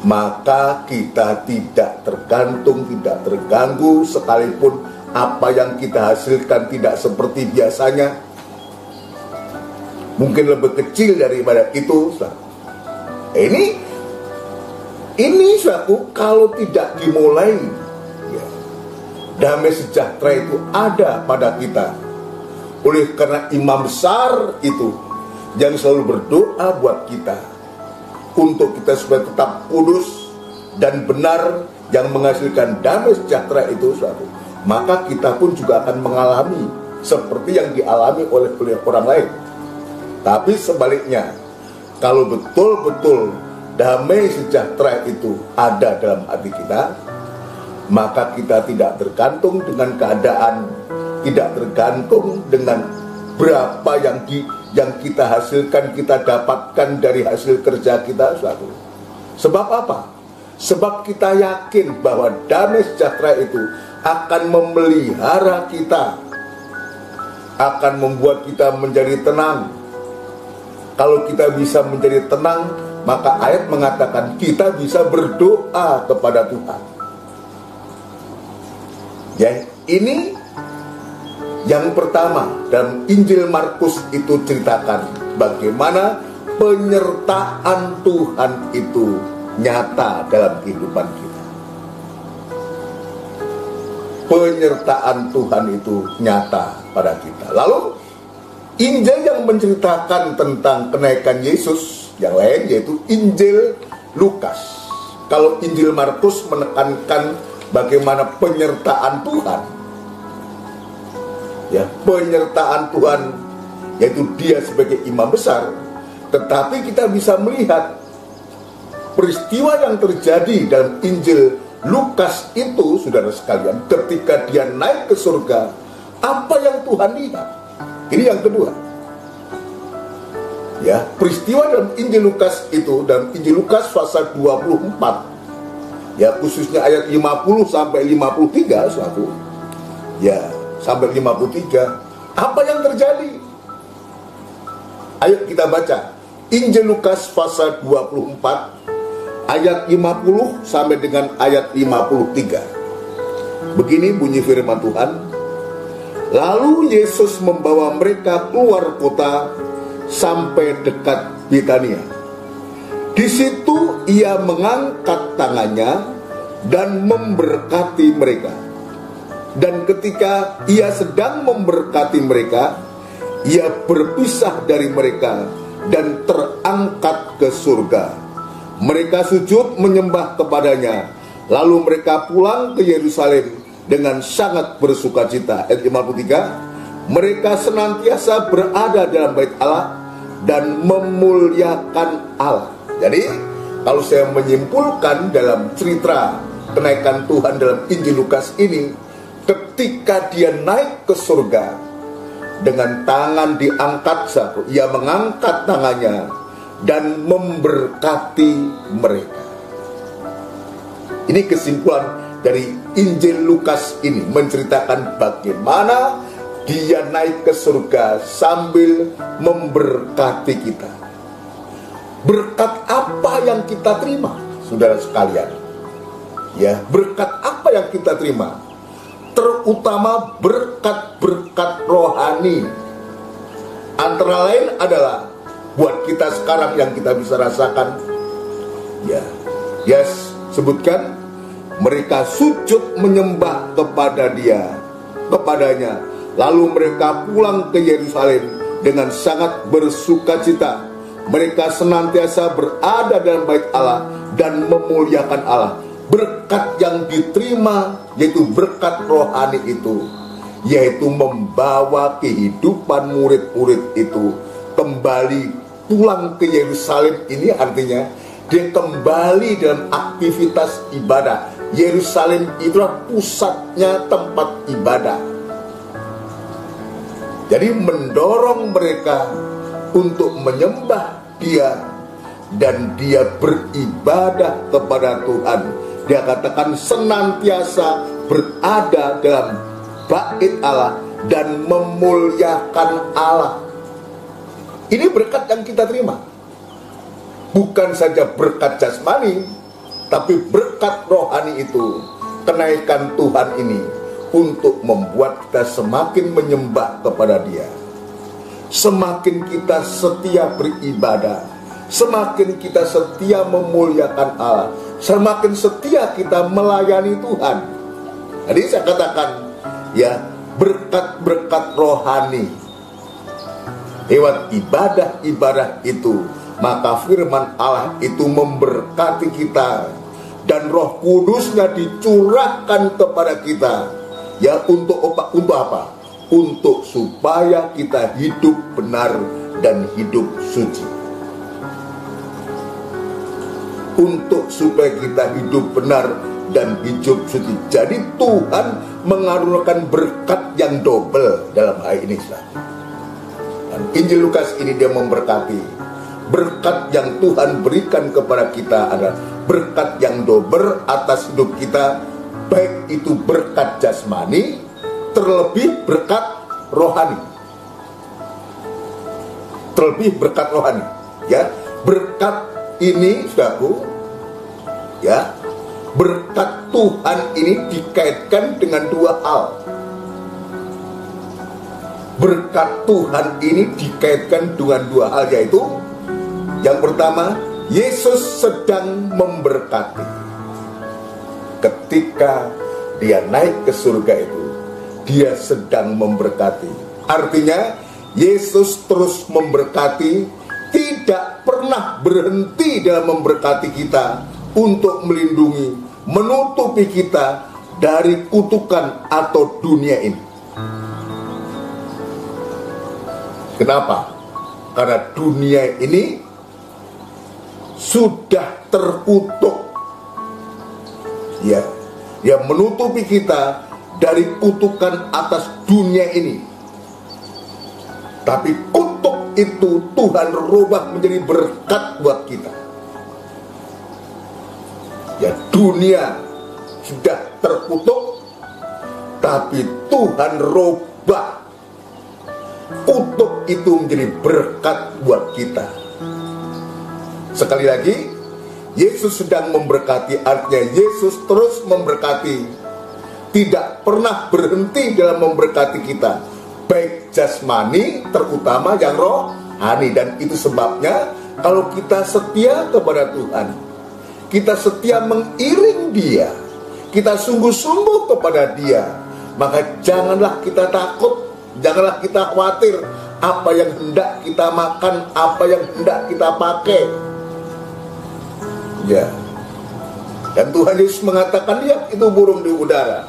maka kita tidak tergantung, tidak terganggu, sekalipun apa yang kita hasilkan tidak seperti biasanya, mungkin lebih kecil daripada itu. Ini suatu, kalau tidak dimulai, damai sejahtera itu ada pada kita. Oleh karena imam besar itu yang selalu berdoa buat kita, untuk kita supaya tetap kudus dan benar yang menghasilkan damai sejahtera itu suatu, maka kita pun juga akan mengalami seperti yang dialami oleh orang lain. Tapi sebaliknya, kalau betul-betul damai sejahtera itu ada dalam hati kita, maka kita tidak tergantung dengan keadaan, tidak tergantung dengan berapa yang kita hasilkan, kita dapatkan dari hasil kerja kita suatu. Sebab apa? Sebab kita yakin bahwa damai sejahtera itu akan memelihara kita, akan membuat kita menjadi tenang. Kalau kita bisa menjadi tenang, maka ayat mengatakan kita bisa berdoa kepada Tuhan. Ya, ini yang pertama dalam Injil Markus itu ceritakan bagaimana penyertaan Tuhan itu nyata dalam kehidupan kita. Penyertaan Tuhan itu nyata pada kita. Lalu Injil yang menceritakan tentang kenaikan Yesus yang lain yaitu Injil Lukas. Kalau Injil Markus menekankan bagaimana penyertaan Tuhan, ya, penyertaan Tuhan yaitu Dia sebagai imam besar. Tetapi kita bisa melihat peristiwa yang terjadi dalam Injil Lukas itu, saudara sekalian, ketika Dia naik ke surga, apa yang Tuhan lihat? Ini yang kedua. Ya, peristiwa dalam Injil Lukas itu, dalam Injil Lukas pasal 24, ya, khususnya ayat 50 sampai 53 suatu. Ya, sampai 53. Apa yang terjadi? Ayo kita baca Injil Lukas pasal 24 ayat 50 sampai dengan ayat 53. Begini bunyi firman Tuhan. Lalu Yesus membawa mereka keluar kota sampai dekat Betania. Di situ Ia mengangkat tangannya dan memberkati mereka. Dan ketika Ia sedang memberkati mereka, Ia berpisah dari mereka dan terangkat ke surga. Mereka sujud menyembah kepadanya. Lalu mereka pulang ke Yerusalem dengan sangat bersukacita. Ayat 53, mereka senantiasa berada dalam bait Allah dan memuliakan Allah. Jadi kalau saya menyimpulkan dalam cerita kenaikan Tuhan dalam Injil Lukas ini, ketika Dia naik ke surga dengan tangan diangkat satu, Ia mengangkat tangannya dan memberkati mereka. Ini kesimpulan dari Injil Lukas ini, menceritakan bagaimana Dia naik ke surga sambil memberkati kita. Berkat apa yang kita terima, saudara sekalian? Ya, berkat apa yang kita terima? Terutama berkat-berkat rohani. Antara lain adalah buat kita sekarang yang kita bisa rasakan. Ya, yes, sebutkan mereka sujud menyembah kepadanya. Lalu mereka pulang ke Yerusalem dengan sangat bersukacita. Mereka senantiasa berada dalam bait Allah dan memuliakan Allah. Berkat yang diterima, yaitu berkat rohani itu, yaitu membawa kehidupan murid-murid itu kembali pulang ke Yerusalem. Ini artinya dia kembali dalam aktivitas ibadah. Yerusalem itulah pusatnya tempat ibadah. Jadi mendorong mereka untuk menyembah Dia dan Dia beribadah kepada Tuhan. Dia katakan senantiasa berada dalam bait Allah dan memuliakan Allah. Ini berkat yang kita terima. Bukan saja berkat jasmani, tapi berkat rohani itu, kenaikan Tuhan ini untuk membuat kita semakin menyembah kepada Dia. Semakin kita setia beribadah, semakin kita setia memuliakan Allah, semakin setia kita melayani Tuhan. Jadi saya katakan, ya, berkat-berkat rohani lewat ibadah-ibadah itu, maka firman Allah itu memberkati kita, dan Roh Kudus-Nya dicurahkan kepada kita. Ya, untuk apa? Untuk supaya kita hidup benar dan hidup suci. Untuk supaya kita hidup benar dan hidup suci. Jadi Tuhan mengaruniakan berkat yang double dalam hal ini. Dan Injil Lukas ini dia memberkati. Berkat yang Tuhan berikan kepada kita adalah berkat yang double atas hidup kita, baik itu berkat jasmani, terlebih berkat rohani. Terlebih berkat rohani, ya. Berkat ini, saudaraku, ya, berkat Tuhan ini dikaitkan dengan dua hal. Berkat Tuhan ini dikaitkan dengan dua hal, yaitu yang pertama, Yesus sedang memberkati. Ketika dia naik ke surga itu, dia sedang memberkati. Artinya Yesus terus memberkati, tidak pernah berhenti dalam memberkati kita untuk melindungi, menutupi kita dari kutukan atau dunia ini. Kenapa? Karena dunia ini sudah terkutuk, ya, yang menutupi kita dari kutukan atas dunia ini. Tapi kutuk itu Tuhan rubah menjadi berkat buat kita. Ya, dunia sudah terkutuk, tapi Tuhan rubah kutuk itu menjadi berkat buat kita. Sekali lagi, Yesus sedang memberkati, artinya Yesus terus memberkati, tidak pernah berhenti dalam memberkati kita, baik jasmani, terutama yang rohani. Dan itu sebabnya kalau kita setia kepada Tuhan, kita setia mengiring Dia, kita sungguh-sungguh kepada Dia, maka janganlah kita takut, janganlah kita khawatir apa yang hendak kita makan, apa yang hendak kita pakai. Ya. Dan Tuhan Yesus mengatakan, lihat itu burung di udara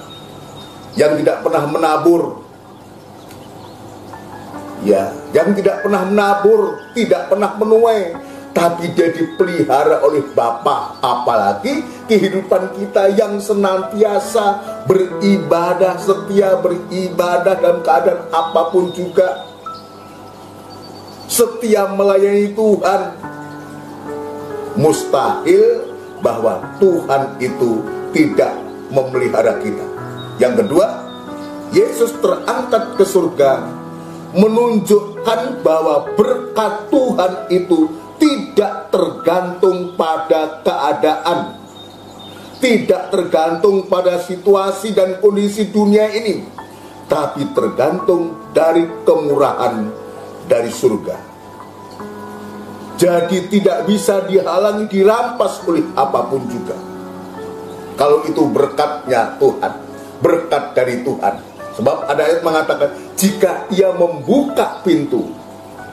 yang tidak pernah menabur, ya, yang tidak pernah menabur, tidak pernah menuai, tapi dia dipelihara oleh Bapa. Apalagi kehidupan kita yang senantiasa beribadah, setia beribadah dalam keadaan apapun juga, setia melayani Tuhan. Mustahil bahwa Tuhan itu tidak memelihara kita. Yang kedua, Yesus terangkat ke surga, menunjukkan bahwa berkat Tuhan itu tidak tergantung pada keadaan, tidak tergantung pada situasi dan kondisi dunia ini, tapi tergantung dari kemurahan dari surga. Jadi tidak bisa dihalangi, dirampas oleh apapun juga. Kalau itu berkatnya Tuhan, berkat dari Tuhan. Sebab ada ayat mengatakan, jika Ia membuka pintu,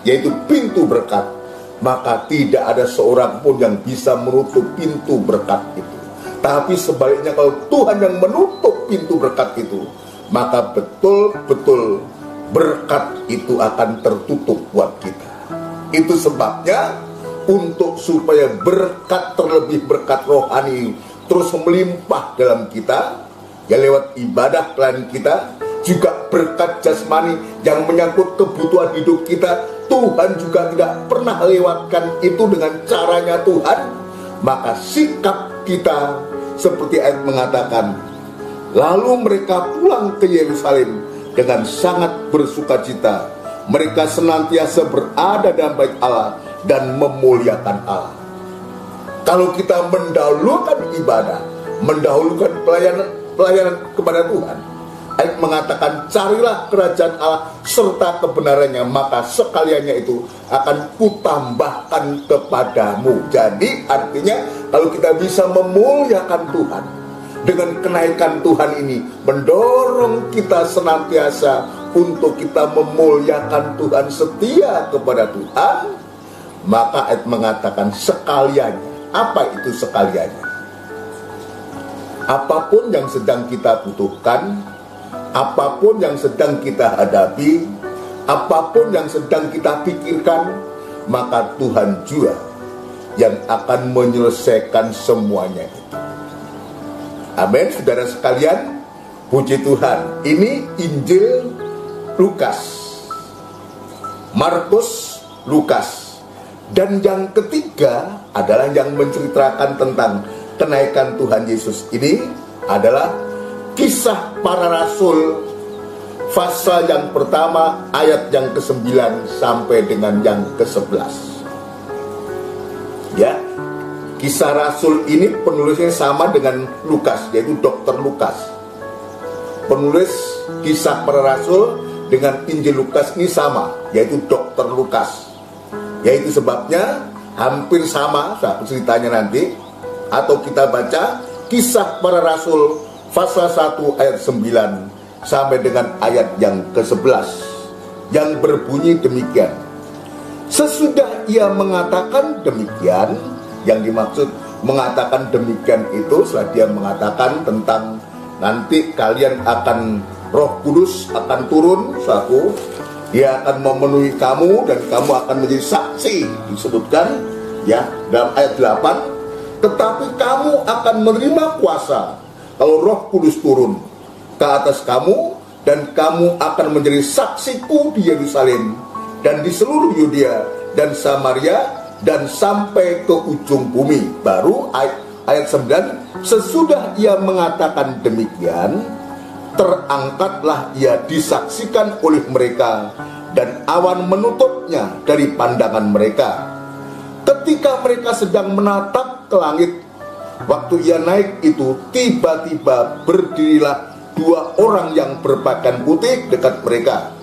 yaitu pintu berkat, maka tidak ada seorang pun yang bisa menutup pintu berkat itu. Tapi sebaliknya, kalau Tuhan yang menutup pintu berkat itu, maka betul-betul berkat itu akan tertutup buat kita. Itu sebabnya untuk supaya berkat, terlebih berkat rohani, terus melimpah dalam kita, ya lewat ibadah pelayanan kita, juga berkat jasmani yang menyangkut kebutuhan hidup kita, Tuhan juga tidak pernah lewatkan itu dengan caranya Tuhan. Maka sikap kita seperti ayat mengatakan, lalu mereka pulang ke Yerusalem dengan sangat bersukacita. Mereka senantiasa berada dalam bait Allah dan memuliakan Allah. Kalau kita mendahulukan ibadah, mendahulukan pelayanan kepada Tuhan, ayat mengatakan, carilah kerajaan Allah serta kebenarannya, maka sekaliannya itu akan kutambahkan kepadamu. Jadi artinya kalau kita bisa memuliakan Tuhan, dengan kenaikan Tuhan ini mendorong kita senantiasa untuk kita memuliakan Tuhan, setia kepada Tuhan. Maka ayat mengatakan sekaliannya. Apa itu sekaliannya? apapun yang sedang kita butuhkan, apapun yang sedang kita hadapi, apapun yang sedang kita pikirkan, maka Tuhan juga yang akan menyelesaikan semuanya itu. Amin, saudara sekalian. Puji Tuhan. Ini Injil Lukas, Markus, Lukas. Dan yang ketiga adalah yang menceritakan tentang kenaikan Tuhan Yesus ini adalah Kisah Para Rasul, pasal yang pertama ayat yang ke-9 sampai dengan yang ke-11. Ya, Kisah Rasul ini penulisnya sama dengan Lukas, yaitu Dr. Lukas. Penulis Kisah Para Rasul dengan Injil Lukas ini sama, yaitu Dr. Lukas. Yaitu sebabnya hampir sama ceritanya nanti. Atau kita baca Kisah Para Rasul pasal 1 ayat 9 sampai dengan ayat yang ke-11, yang berbunyi demikian. Sesudah ia mengatakan demikian, yang dimaksud mengatakan demikian itu setelah dia mengatakan tentang nanti kalian akan Roh Kudus akan turun, saudaraku. Dia akan memenuhi kamu dan kamu akan menjadi saksi, disebutkan ya dalam ayat 8. Tetapi kamu akan menerima kuasa kalau Roh Kudus turun ke atas kamu, dan kamu akan menjadi saksiku di Yerusalem dan di seluruh Yudea dan Samaria dan sampai ke ujung bumi. Baru ayat 9, sesudah ia mengatakan demikian, terangkatlah ia disaksikan oleh mereka, dan awan menutupnya dari pandangan mereka. Ketika mereka sedang menatap ke langit, waktu ia naik itu, tiba-tiba berdirilah 2 orang yang berpakaian putih dekat mereka.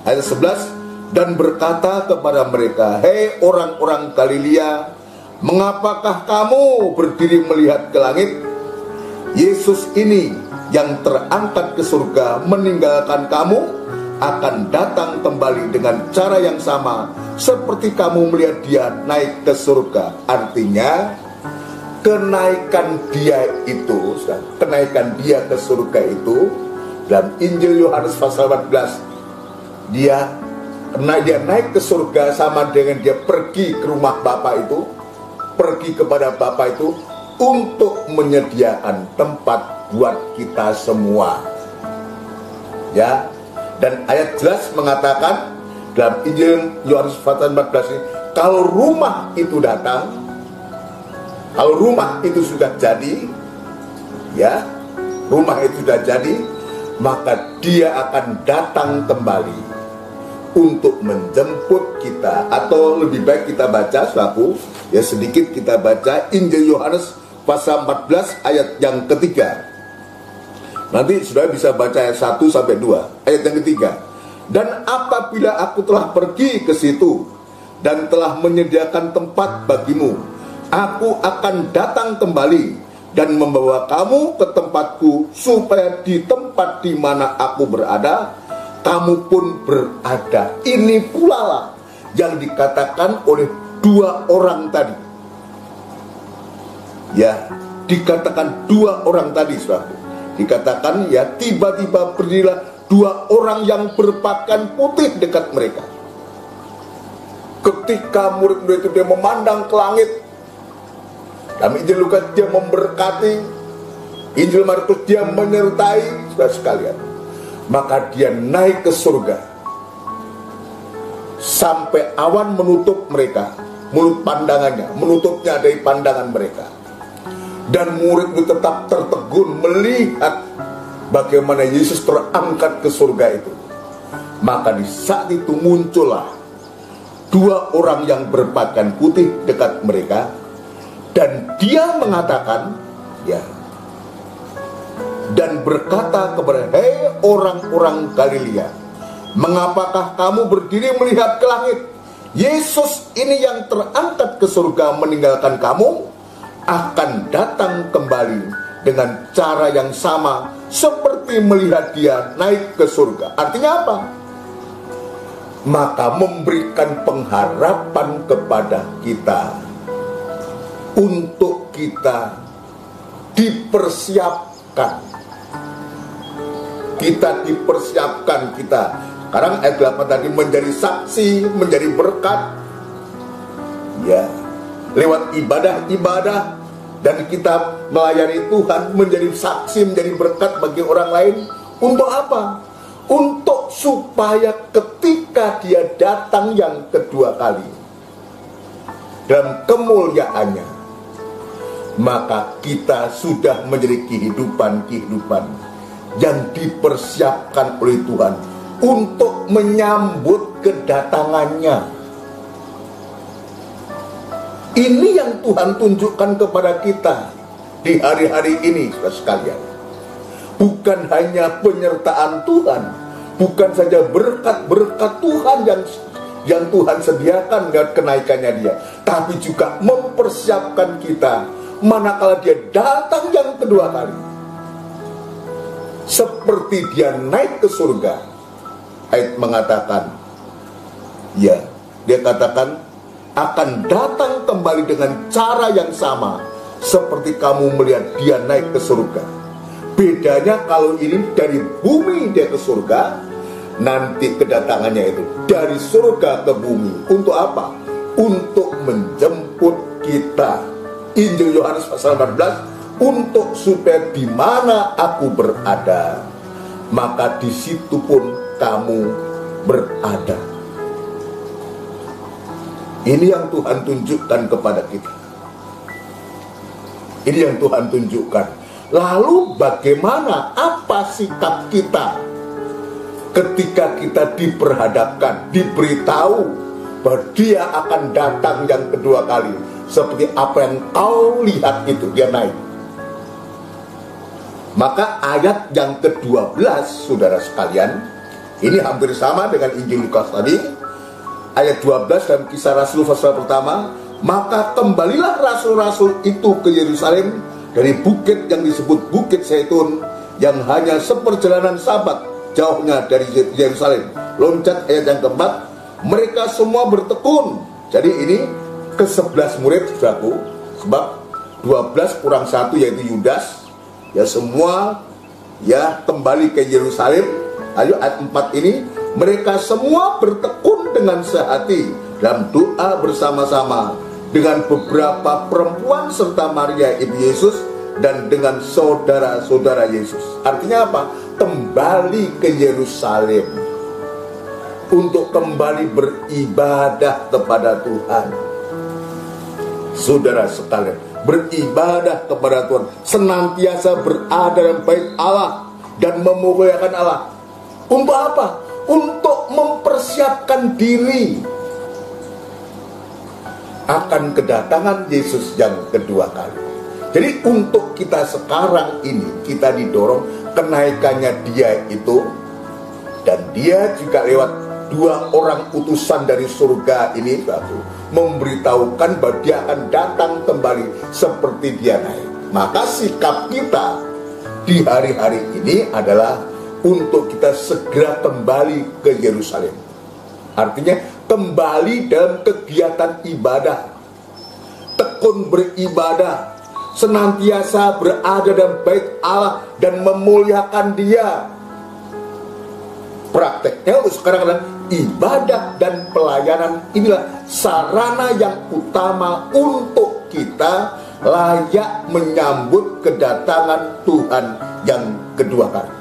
Ayat 11, dan berkata kepada mereka, hei orang-orang Galilea, mengapakah kamu berdiri melihat ke langit? Yesus ini yang terangkat ke surga meninggalkan kamu akan datang kembali dengan cara yang sama seperti kamu melihat dia naik ke surga. Artinya kenaikan dia itu, kenaikan dia ke surga itu dalam Injil Yohanes pasal 14, dia naik ke surga sama dengan dia pergi ke rumah Bapa itu, pergi kepada Bapa itu untuk menyediakan tempat buat kita semua. Ya, dan ayat jelas mengatakan dalam Injil Yohanes pasal 14 ini, kalau rumah itu datang, kalau rumah itu sudah jadi, ya, rumah itu sudah jadi, maka dia akan datang kembali untuk menjemput kita. Atau lebih baik kita baca selaku, ya sedikit kita baca Injil Yohanes pasal 14 ayat yang ketiga. Nanti sudah bisa baca ayat 1 sampai 2. Ayat yang ketiga. Dan apabila aku telah pergi ke situ dan telah menyediakan tempat bagimu, aku akan datang kembali dan membawa kamu ke tempatku, supaya di tempat di mana aku berada, kamu pun berada. Ini pula lah yang dikatakan oleh 2 orang tadi. Ya, dikatakan 2 orang tadi, saudara. Dikatakan ya, tiba-tiba berdirilah 2 orang yang berpakaian putih dekat mereka. Ketika murid-murid itu dia memandang ke langit, dalam Injil Lukas dia memberkati, Injil Markus dia menyertai, saudara sekalian. Maka dia naik ke surga sampai awan menutup mereka, mulut pandangannya, menutupnya dari pandangan mereka. Dan murid itu tetap tertegun melihat bagaimana Yesus terangkat ke surga itu. Maka di saat itu muncullah 2 orang yang berpakaian putih dekat mereka, dan dia mengatakan, ya, dan berkata kepada, hei orang-orang Galilea, mengapakah kamu berdiri melihat ke langit? Yesus ini yang terangkat ke surga meninggalkan kamu akan datang kembali dengan cara yang sama seperti melihat dia naik ke surga. Artinya apa? Maka memberikan pengharapan kepada kita untuk kita dipersiapkan. Kita dipersiapkan, kita. Sekarang ayat 8 tadi menjadi saksi, menjadi berkat. Ya, lewat ibadah-ibadah dan kita melayani Tuhan, menjadi saksi, menjadi berkat bagi orang lain. Untuk apa? Untuk supaya ketika dia datang yang kedua kali dalam kemuliaannya, maka kita sudah menjadi kehidupan yang dipersiapkan oleh Tuhan untuk menyambut kedatangannya. Ini yang Tuhan tunjukkan kepada kita di hari-hari ini, saudara sekalian. Bukan hanya penyertaan Tuhan, bukan saja berkat-berkat Tuhan yang Tuhan sediakan dengan kenaikannya dia, tapi juga mempersiapkan kita manakala dia datang yang kedua kali. Seperti dia naik ke surga, ayat mengatakan, ya, dia katakan akan datang kembali dengan cara yang sama seperti kamu melihat dia naik ke surga. Bedanya kalau ini dari bumi dia ke surga, nanti kedatangannya itu dari surga ke bumi. Untuk apa? Untuk menjemput kita. Injil Yohanes pasal 14, untuk supaya di mana aku berada, maka di situ pun kamu berada. Ini yang Tuhan tunjukkan kepada kita. Ini yang Tuhan tunjukkan. Lalu bagaimana, apa sikap kita ketika kita diperhadapkan, diberitahu bahwa dia akan datang yang kedua kali, seperti apa yang kau lihat itu, dia naik. Maka ayat yang ke-12, saudara sekalian, ini hampir sama dengan Injil Lukas tadi. Ayat 12 dalam Kisah Rasul pasal pertama, maka kembalilah rasul-rasul itu ke Yerusalem dari bukit yang disebut Bukit Zaitun, yang hanya seperjalanan Sabat jauhnya dari Yerusalem. Loncat ayat yang keempat, mereka semua bertekun. Jadi ini ke-11 murid, saudaraku, sebab 12 kurang 1 yaitu Yudas, ya semua ya kembali ke Yerusalem. Ayo ayat 4 ini, mereka semua bertekun dengan sehati dalam doa bersama-sama dengan beberapa perempuan serta Maria ibu Yesus dan dengan saudara-saudara Yesus. Artinya apa? Kembali ke Yerusalem untuk kembali beribadah kepada Tuhan. Saudara sekalian, beribadah kepada Tuhan, senantiasa berada dalam bait Allah dan memuliakan Allah. Untuk apa? Untuk mempersiapkan diri akan kedatangan Yesus yang kedua kali. Jadi untuk kita sekarang ini, kita didorong kenaikannya dia itu, dan dia juga lewat 2 orang utusan dari surga ini memberitahukan bahwa dia akan datang kembali seperti dia naik. Maka sikap kita di hari-hari ini adalah untuk kita segera kembali ke Yerusalem. Artinya kembali dalam kegiatan ibadah, tekun beribadah, senantiasa berada dalam bait Allah dan memuliakan dia. Prakteknya sekarang adalah ibadah dan pelayanan. Inilah sarana yang utama untuk kita layak menyambut kedatangan Tuhan yang kedua kali.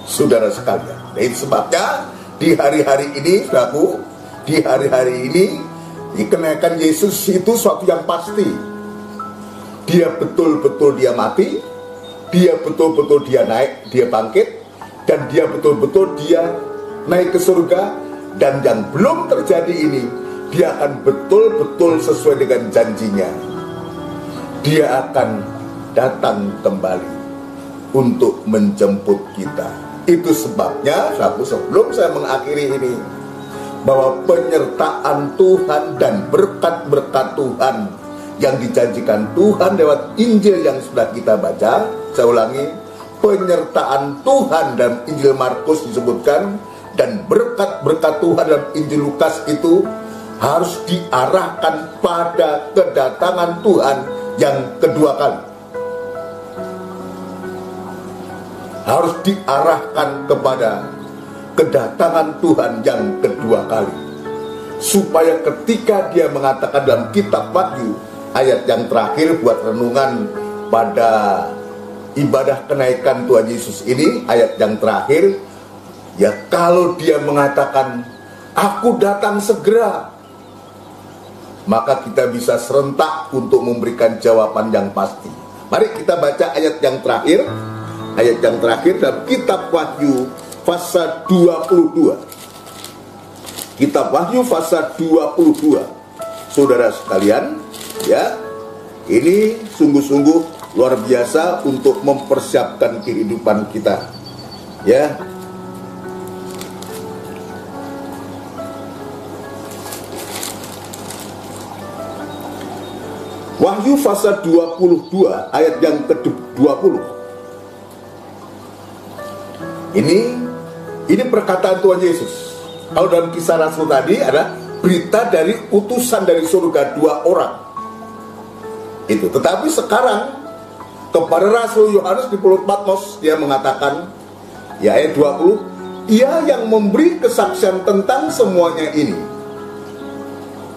Saudara sekalian, itu sebabnya di hari-hari ini, saudaraku, di hari-hari ini kenaikan Yesus itu suatu yang pasti. Dia betul-betul dia mati, dia betul-betul dia naik, dia bangkit, dan dia betul-betul dia naik ke surga. Dan yang belum terjadi ini, dia akan betul-betul sesuai dengan janjinya. Dia akan datang kembali untuk menjemput kita. Itu sebabnya, sebelum saya mengakhiri ini, bahwa penyertaan Tuhan dan berkat-berkat Tuhan yang dijanjikan Tuhan lewat Injil yang sudah kita baca, saya ulangi, penyertaan Tuhan dalam Injil Markus disebutkan, dan berkat-berkat Tuhan dalam Injil Lukas itu harus diarahkan pada kedatangan Tuhan yang kedua kali. Harus diarahkan kepada kedatangan Tuhan yang kedua kali, supaya ketika dia mengatakan dalam kitab Wahyu ayat yang terakhir buat renungan pada ibadah kenaikan Tuhan Yesus ini, ayat yang terakhir, ya, kalau dia mengatakan aku datang segera, maka kita bisa serentak untuk memberikan jawaban yang pasti. Mari kita baca ayat yang terakhir. Ayat yang terakhir dalam kitab Wahyu pasal 22. Kitab Wahyu pasal 22. Saudara sekalian, ya, ini sungguh-sungguh luar biasa untuk mempersiapkan kehidupan kita, ya. Wahyu pasal 22 ayat yang ke-20. Ini perkataan Tuhan Yesus. Kalau dalam Kisah Rasul tadi ada berita dari utusan dari surga 2 orang. Itu. Tetapi sekarang kepada Rasul Yohanes di Pulau Patmos dia mengatakan, ya, ayat 20, ia yang memberi kesaksian tentang semuanya ini,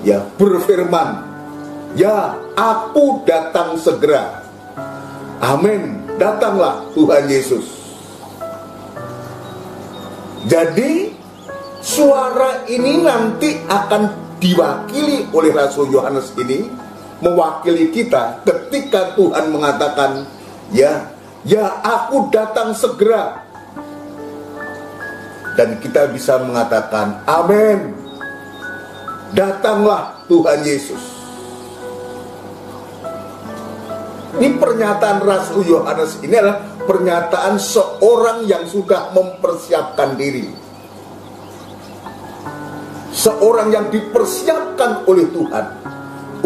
ya, berfirman, ya, aku datang segera. Amin. Datanglah Tuhan Yesus. Jadi suara ini nanti akan diwakili oleh Rasul Yohanes ini, mewakili kita ketika Tuhan mengatakan, ya, aku datang segera. Dan kita bisa mengatakan, amin, datanglah Tuhan Yesus. Ini pernyataan Rasul Yohanes ini adalah pernyataan seorang yang sudah mempersiapkan diri, seorang yang dipersiapkan oleh Tuhan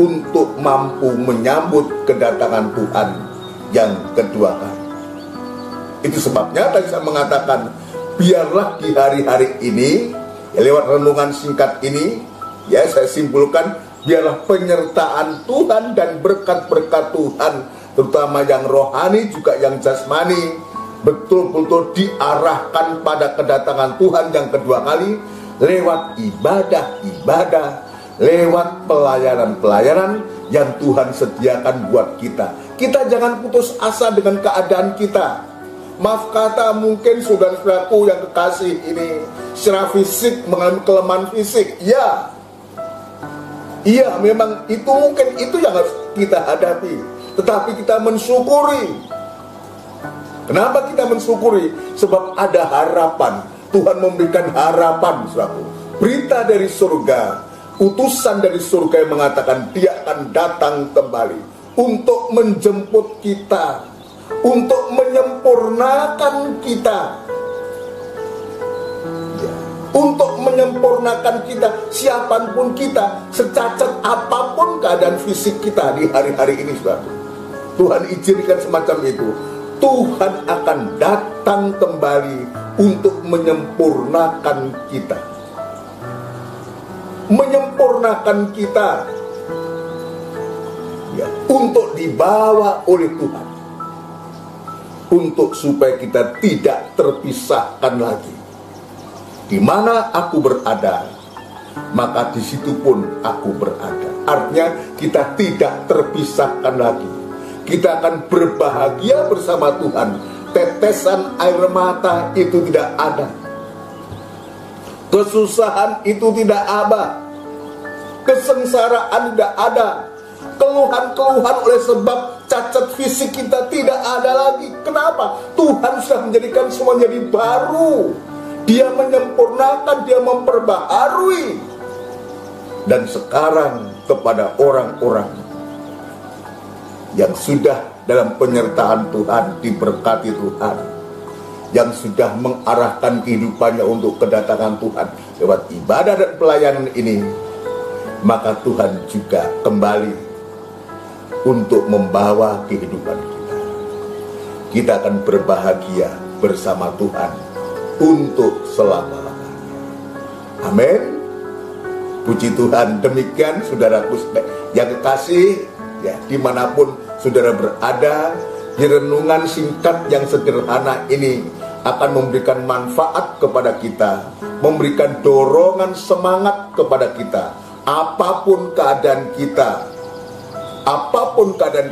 untuk mampu menyambut kedatangan Tuhan yang kedua kali. Itu sebabnya tadi saya mengatakan, biarlah di hari-hari ini, ya, lewat renungan singkat ini, ya, saya simpulkan, biarlah penyertaan Tuhan dan berkat-berkat Tuhan, terutama yang rohani juga yang jasmani, betul-betul diarahkan pada kedatangan Tuhan yang kedua kali, lewat ibadah-ibadah, lewat pelayanan-pelayanan yang Tuhan sediakan buat kita. Kita jangan putus asa dengan keadaan kita. Maaf kata, mungkin saudara-saudaraku yang kekasih ini secara fisik mengalami kelemahan fisik, ya, memang itu mungkin itu yang harus kita hadapi. Tetapi kita mensyukuri. Kenapa kita mensyukuri? Sebab ada harapan. Tuhan memberikan harapan, saudaraku. Berita dari surga, utusan dari surga yang mengatakan dia akan datang kembali untuk menjemput kita, untuk menyempurnakan kita, untuk menyempurnakan kita, siapapun kita, secacat apapun keadaan fisik kita di hari-hari ini, saudara. Tuhan izinkan semacam itu. Tuhan akan datang kembali untuk menyempurnakan kita, menyempurnakan kita, ya, untuk dibawa oleh Tuhan, untuk supaya kita tidak terpisahkan lagi. Di mana aku berada, maka di situ pun aku berada. Artinya kita tidak terpisahkan lagi. Kita akan berbahagia bersama Tuhan. Tetesan air mata itu tidak ada. Kesusahan itu tidak ada. Kesengsaraan tidak ada. Keluhan-keluhan oleh sebab cacat fisik kita tidak ada lagi. Kenapa? Tuhan sudah menjadikan semua jadi baru. Dia menyempurnakan, dia memperbaharui. Dan sekarang kepada orang-orang yang sudah dalam penyertaan Tuhan, diberkati Tuhan, yang sudah mengarahkan kehidupannya untuk kedatangan Tuhan lewat ibadah dan pelayanan ini, maka Tuhan juga kembali untuk membawa kehidupan kita. Kita akan berbahagia bersama Tuhan untuk selama-lamanya. Amin. Puji Tuhan. Demikian saudaraku yang kekasih, ya, dimanapun saudara berada di renungan singkat yang sederhana ini akan memberikan manfaat kepada kita, memberikan dorongan semangat kepada kita. Apapun keadaan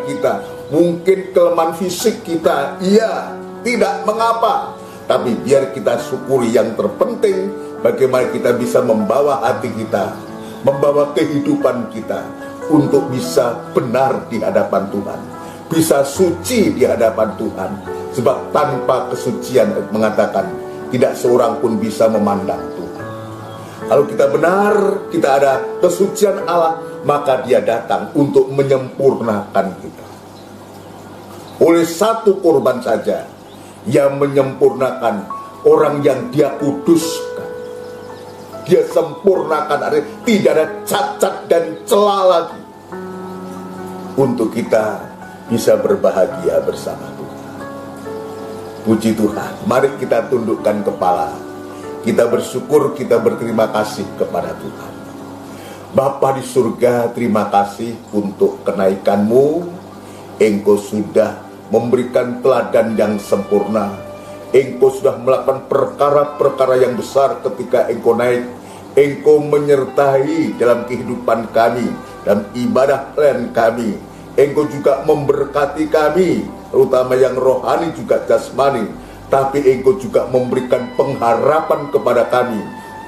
kita, mungkin kelemahan fisik kita, iya, tidak mengapa. Tapi biar kita syukuri, yang terpenting bagaimana kita bisa membawa hati kita, membawa kehidupan kita untuk bisa benar di hadapan Tuhan, bisa suci di hadapan Tuhan. Sebab tanpa kesucian, mengatakan, tidak seorang pun bisa memandang Tuhan. Kalau kita benar, kita ada kesucian Allah, maka Dia datang untuk menyempurnakan kita. Oleh satu korban saja, Ia menyempurnakan orang yang Dia kuduskan. Dia sempurnakan, artinya tidak ada cacat dan celah lagi, untuk kita bisa berbahagia bersama Tuhan. Puji Tuhan, mari kita tundukkan kepala, kita bersyukur, kita berterima kasih kepada Tuhan. Bapa di surga, terima kasih untuk kenaikan-Mu. Engkau sudah memberikan teladan yang sempurna. Engkau sudah melakukan perkara-perkara yang besar ketika Engkau naik. Engkau menyertai dalam kehidupan kami, dalam ibadah pelayanan kami. Engkau juga memberkati kami, terutama yang rohani juga jasmani. Tapi Engkau juga memberikan pengharapan kepada kami,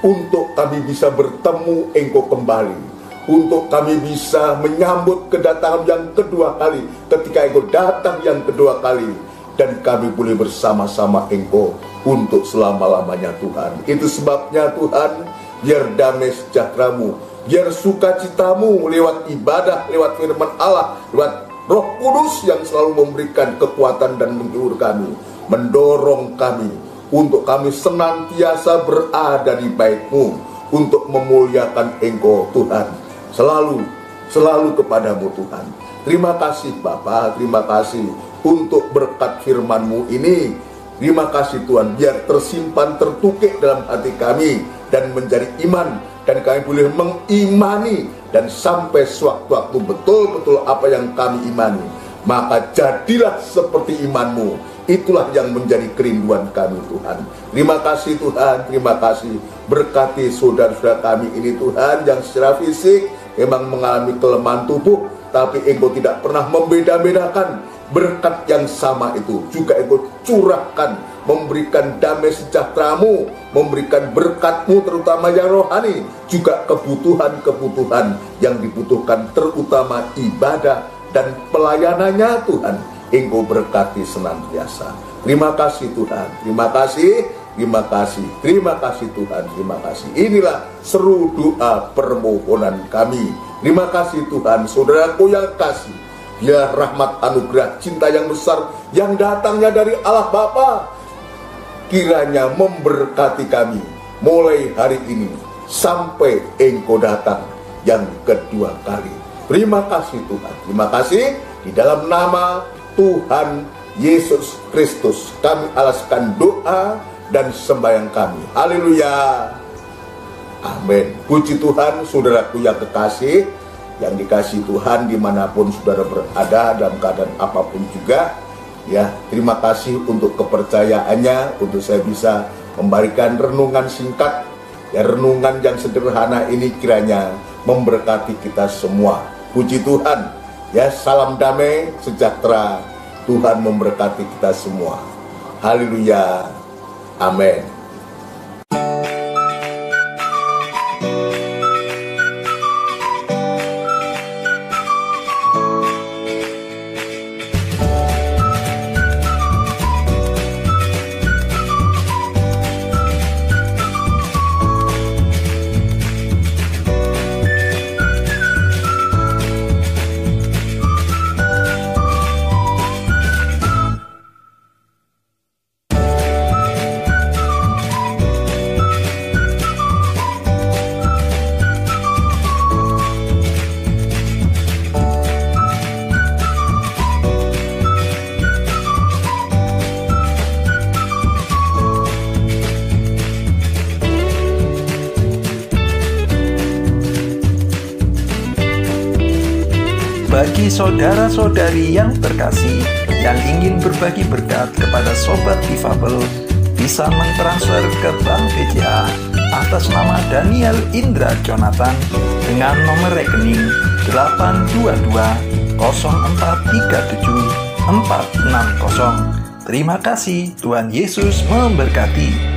untuk kami bisa bertemu Engkau kembali, untuk kami bisa menyambut kedatangan yang kedua kali, ketika Engkau datang yang kedua kali, dan kami boleh bersama-sama Engkau untuk selama-lamanya Tuhan. Itu sebabnya Tuhan, biar damai sejahtera-Mu, biar sukacitamu lewat ibadah, lewat firman Allah, lewat Roh Kudus yang selalu memberikan kekuatan dan menghibur kami, mendorong kami untuk kami senantiasa berada di bait-Mu, untuk memuliakan Engkau Tuhan, selalu kepadamu Tuhan. Terima kasih Bapa, terima kasih untuk berkat firman-Mu ini. Terima kasih Tuhan, biar tersimpan, tertukik dalam hati kami, dan menjadi iman, dan kami boleh mengimani, dan sampai sewaktu-waktu betul-betul apa yang kami imani, maka jadilah seperti iman-Mu. Itulah yang menjadi kerinduan kami Tuhan. Terima kasih Tuhan, terima kasih. Berkati saudara-saudara kami ini Tuhan, yang secara fisik memang mengalami kelemahan tubuh, tapi Engkau tidak pernah membeda-bedakan. Berkat yang sama itu juga Engkau curahkan, memberikan damai sejahtera-Mu, memberikan berkat-Mu terutama yang rohani, juga kebutuhan-kebutuhan yang dibutuhkan, terutama ibadah dan pelayanannya Tuhan. Engkau berkati senantiasa. Terima kasih Tuhan, terima kasih, terima kasih, terima kasih Tuhan, terima kasih. Inilah seru doa permohonan kami. Terima kasih Tuhan, saudaraku yang kasih. Biar rahmat anugerah cinta yang besar yang datangnya dari Allah Bapa kiranya memberkati kami mulai hari ini sampai Engkau datang yang kedua kali. Terima kasih Tuhan, terima kasih. Di dalam nama Tuhan Yesus Kristus kami alaskan doa dan sembahyang kami. Haleluya, amin. Puji Tuhan, saudaraku yang kekasih, yang dikasih Tuhan dimanapun saudara berada, dalam keadaan apapun juga, ya, terima kasih untuk kepercayaannya, untuk saya bisa memberikan renungan singkat, ya, renungan yang sederhana ini kiranya memberkati kita semua. Puji Tuhan. Ya, salam damai sejahtera. Tuhan memberkati kita semua. Haleluya. Amin. Bagi saudara-saudari yang terkasih yang ingin berbagi berkat kepada Sobat Difabel, bisa mentransfer ke Bank BCA atas nama Daniel Indra Jonathan dengan nomor rekening 8220437 460. Terima kasih, Tuhan Yesus memberkati.